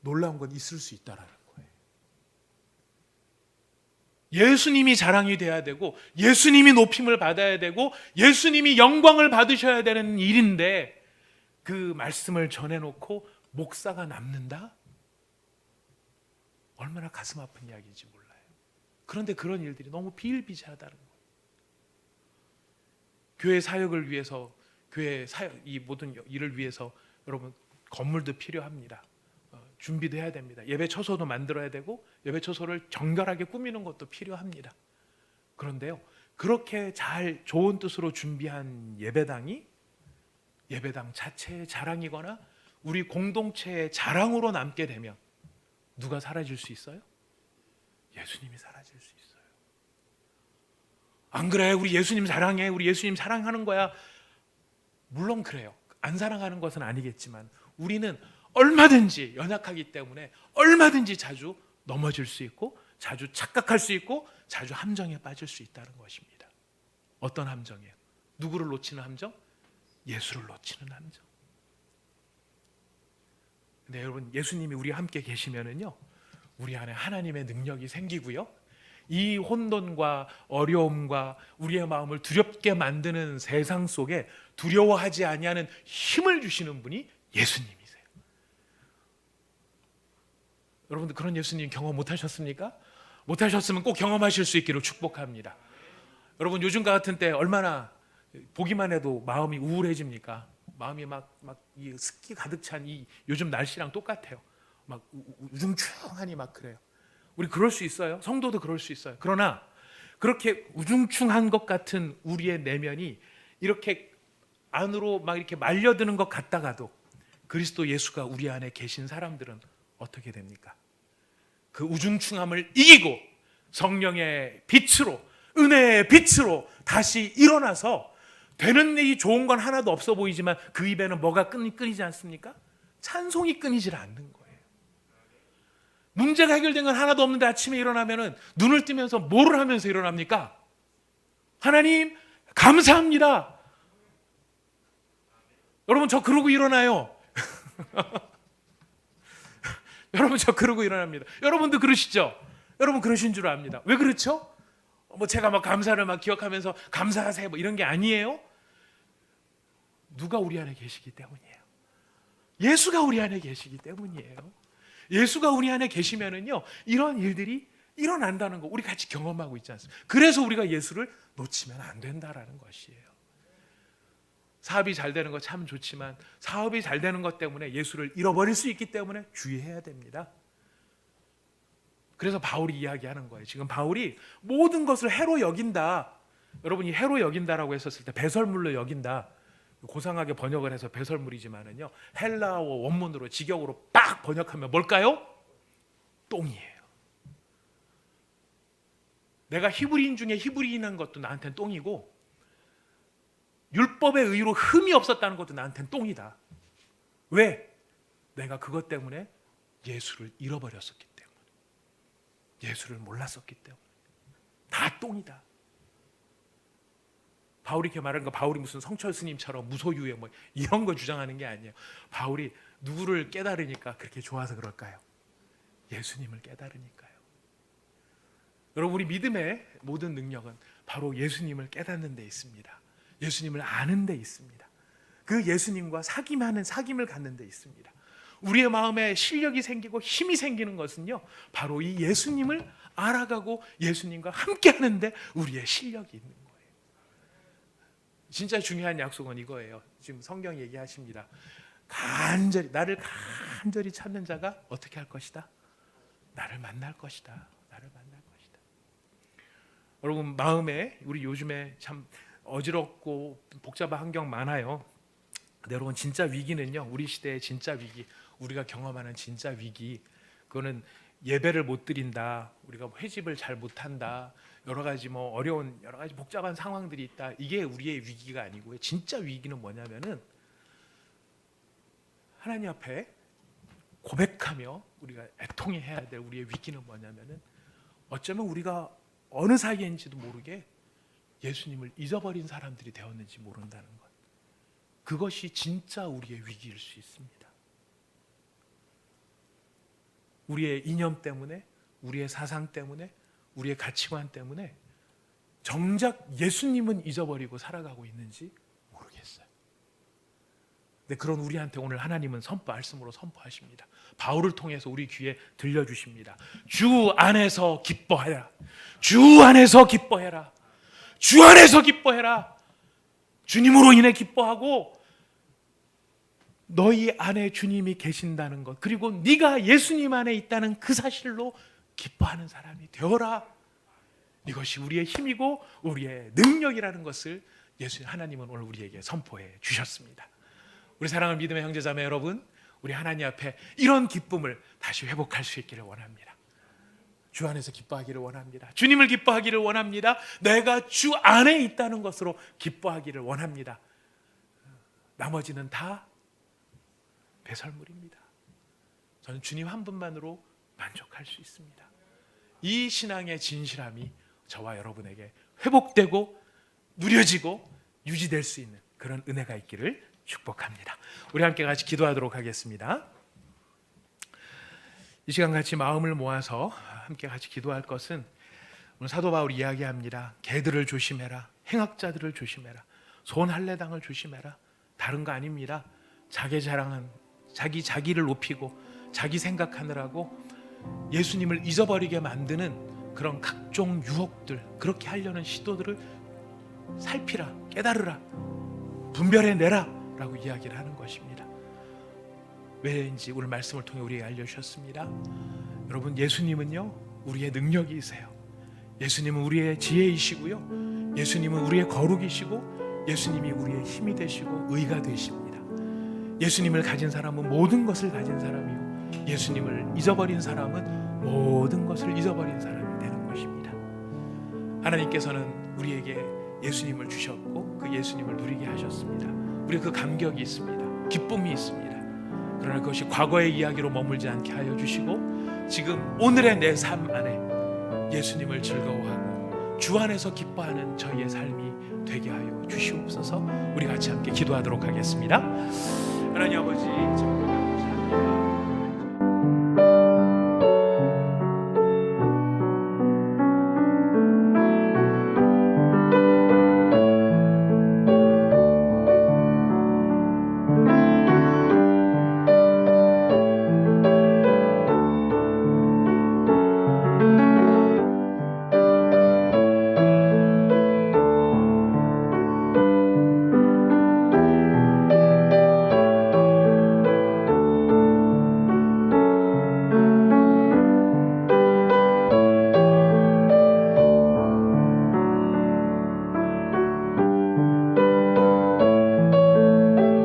놀라운 건 있을 수 있다라는 거예요. 예수님이 자랑이 돼야 되고 예수님이 높임을 받아야 되고 예수님이 영광을 받으셔야 되는 일인데 그 말씀을 전해놓고 목사가 남는다? 얼마나 가슴 아픈 이야기인지 몰라요. 그런데 그런 일들이 너무 비일비재하다는 거예요. 교회 사역을 위해서, 교회 사역, 이 모든 일을 위해서 여러분 건물도 필요합니다. 준비도 해야 됩니다. 예배 처소도 만들어야 되고 예배 처소를 정결하게 꾸미는 것도 필요합니다. 그런데요, 그렇게 잘 좋은 뜻으로 준비한 예배당이 예배당 자체의 자랑이거나 우리 공동체의 자랑으로 남게 되면 누가 사라질 수 있어요? 예수님이 사라질 수 있어요. 안 그래? 우리 예수님 사랑해. 우리 예수님 사랑하는 거야. 물론 그래요. 안 사랑하는 것은 아니겠지만 우리는 얼마든지 연약하기 때문에 얼마든지 자주 넘어질 수 있고 자주 착각할 수 있고 자주 함정에 빠질 수 있다는 것입니다. 어떤 함정이에요? 누구를 놓치는 함정? 예수를 놓치는 함정. 근데 여러분, 예수님이 우리 함께 계시면은요, 우리 안에 하나님의 능력이 생기고요, 이 혼돈과 어려움과 우리의 마음을 두렵게 만드는 세상 속에 두려워하지 아니하는 힘을 주시는 분이 예수님이세요. 여러분들 그런 예수님 경험 못하셨습니까? 못하셨으면 꼭 경험하실 수 있기를 축복합니다. 여러분, 요즘 같은 때 얼마나 보기만 해도 마음이 우울해집니까? 마음이 막 이 습기 가득 찬 이 요즘 날씨랑 똑같아요. 막 우중충하니 막 그래요. 우리 그럴 수 있어요. 성도도 그럴 수 있어요. 그러나 그렇게 우중충한 것 같은 우리의 내면이 이렇게 안으로 막 이렇게 말려드는 것 같다가도 그리스도 예수가 우리 안에 계신 사람들은 어떻게 됩니까? 그 우중충함을 이기고 성령의 빛으로, 은혜의 빛으로 다시 일어나서 되는 일이 좋은 건 하나도 없어 보이지만 그 입에는 뭐가 끊이지 않습니까? 찬송이 끊이질 않는 거예요. 문제가 해결된 건 하나도 없는데 아침에 일어나면은 눈을 뜨면서 뭐를 하면서 일어납니까? 하나님 감사합니다. 여러분, 저 그러고 일어나요. 여러분, 저 그러고 일어납니다. 여러분도 그러시죠? 여러분 그러신 줄 압니다. 왜 그렇죠? 뭐 제가 막 감사를 막 기억하면서 감사하세요 뭐 이런 게 아니에요. 누가 우리 안에 계시기 때문이에요. 예수가 우리 안에 계시기 때문이에요. 예수가 우리 안에 계시면은요, 이런 일들이 일어난다는 거 우리 같이 경험하고 있지 않습니까? 그래서 우리가 예수를 놓치면 안 된다라는 것이에요. 사업이 잘 되는 거 참 좋지만 사업이 잘 되는 것 때문에 예수를 잃어버릴 수 있기 때문에 주의해야 됩니다. 그래서 바울이 이야기하는 거예요. 지금 바울이 모든 것을 해로 여긴다. 여러분이 해로 여긴다라고 했었을 때 배설물로 여긴다. 고상하게 번역을 해서 배설물이지만은요, 헬라어 원문으로 직역으로 딱 번역하면 뭘까요? 똥이에요. 내가 히브리인 중에 히브리인한 것도 나한테는 똥이고 율법의 의로 흠이 없었다는 것도 나한테는 똥이다. 왜? 내가 그것 때문에 예수를 잃어버렸었기 때문에, 예수를 몰랐었기 때문에 다 똥이다. 바울이 이렇게 말하는 거, 바울이 무슨 성철 스님처럼 무소유의 뭐 이런 거 주장하는 게 아니에요. 바울이 누구를 깨달으니까 그렇게 좋아서 그럴까요? 예수님을 깨달으니까요. 여러분, 우리 믿음의 모든 능력은 바로 예수님을 깨닫는 데 있습니다. 예수님을 아는 데 있습니다. 그 예수님과 사귐을 갖는 데 있습니다. 우리의 마음에 실력이 생기고 힘이 생기는 것은요, 바로 이 예수님을 알아가고 예수님과 함께 하는데 우리의 실력이 있는 거예요. 진짜 중요한 약속은 이거예요. 지금 성경 얘기하십니다. 나를 간절히 찾는 자가 어떻게 할 것이다? 나를 만날 것이다. 나를 만날 것이다. 여러분, 마음에 우리 요즘에 참 어지럽고 복잡한 환경 많아요. 근데 여러분, 진짜 위기는요, 우리 시대의 진짜 위기, 우리가 경험하는 진짜 위기, 그거는 예배를 못 드린다, 우리가 회집을 잘 못한다, 여러 가지 뭐 어려운 여러 가지 복잡한 상황들이 있다, 이게 우리의 위기가 아니고요. 진짜 위기는 뭐냐면은 하나님 앞에 고백하며 우리가 애통해 해야 될 우리의 위기는 뭐냐면은 어쩌면 우리가 어느 사이인지도 모르게 예수님을 잊어버린 사람들이 되었는지 모른다는 것. 그것이 진짜 우리의 위기일 수 있습니다. 우리의 이념 때문에, 우리의 사상 때문에, 우리의 가치관 때문에 정작 예수님은 잊어버리고 살아가고 있는지 모르겠어요. 근데 그런 우리한테 오늘 하나님은 말씀으로 선포하십니다. 바울을 통해서 우리 귀에 들려주십니다. 주 안에서 기뻐해라. 주 안에서 기뻐해라. 주 안에서 기뻐해라. 주님으로 인해 기뻐하고 너희 안에 주님이 계신다는 것, 그리고 네가 예수님 안에 있다는 그 사실로 기뻐하는 사람이 되어라. 이것이 우리의 힘이고 우리의 능력이라는 것을 하나님은 오늘 우리에게 선포해 주셨습니다. 우리 사랑하는 믿음의 형제자매 여러분, 우리 하나님 앞에 이런 기쁨을 다시 회복할 수 있기를 원합니다. 주 안에서 기뻐하기를 원합니다. 주님을 기뻐하기를 원합니다. 내가 주 안에 있다는 것으로 기뻐하기를 원합니다. 나머지는 다 배설물입니다. 저는 주님 한 분만으로 만족할 수 있습니다. 이 신앙의 진실함이 저와 여러분에게 회복되고 누려지고 유지될 수 있는 그런 은혜가 있기를 축복합니다. 우리 함께 같이 기도하도록 하겠습니다. 이 시간 같이 마음을 모아서 함께 같이 기도할 것은 오늘 사도 바울이 이야기합니다. 개들을 조심해라. 행악자들을 조심해라. 손할례당을 조심해라. 다른 거 아닙니다. 자기 자랑은 자기를 높이고 자기 생각하느라고 예수님을 잊어버리게 만드는 그런 각종 유혹들, 그렇게 하려는 시도들을 살피라, 깨달으라, 분별해내라 라고 이야기를 하는 것입니다. 왜인지 오늘 말씀을 통해 우리에게 알려주셨습니다. 여러분, 예수님은요 우리의 능력이세요. 예수님은 우리의 지혜이시고요, 예수님은 우리의 거룩이시고, 예수님이 우리의 힘이 되시고 의가 되십니다. 예수님을 가진 사람은 모든 것을 가진 사람이요, 예수님을 잊어버린 사람은 모든 것을 잊어버린 사람이 되는 것입니다. 하나님께서는 우리에게 예수님을 주셨고 그 예수님을 누리게 하셨습니다. 우리 그 감격이 있습니다. 기쁨이 있습니다. 그러나 그것이 과거의 이야기로 머물지 않게 하여 주시고 지금 오늘의 내 삶 안에 예수님을 즐거워하고 주 안에서 기뻐하는 저희의 삶이 되게 하여 주시옵소서. 우리 같이 함께 기도하도록 하겠습니다. 하나님 아버지, 정말 감사합니다.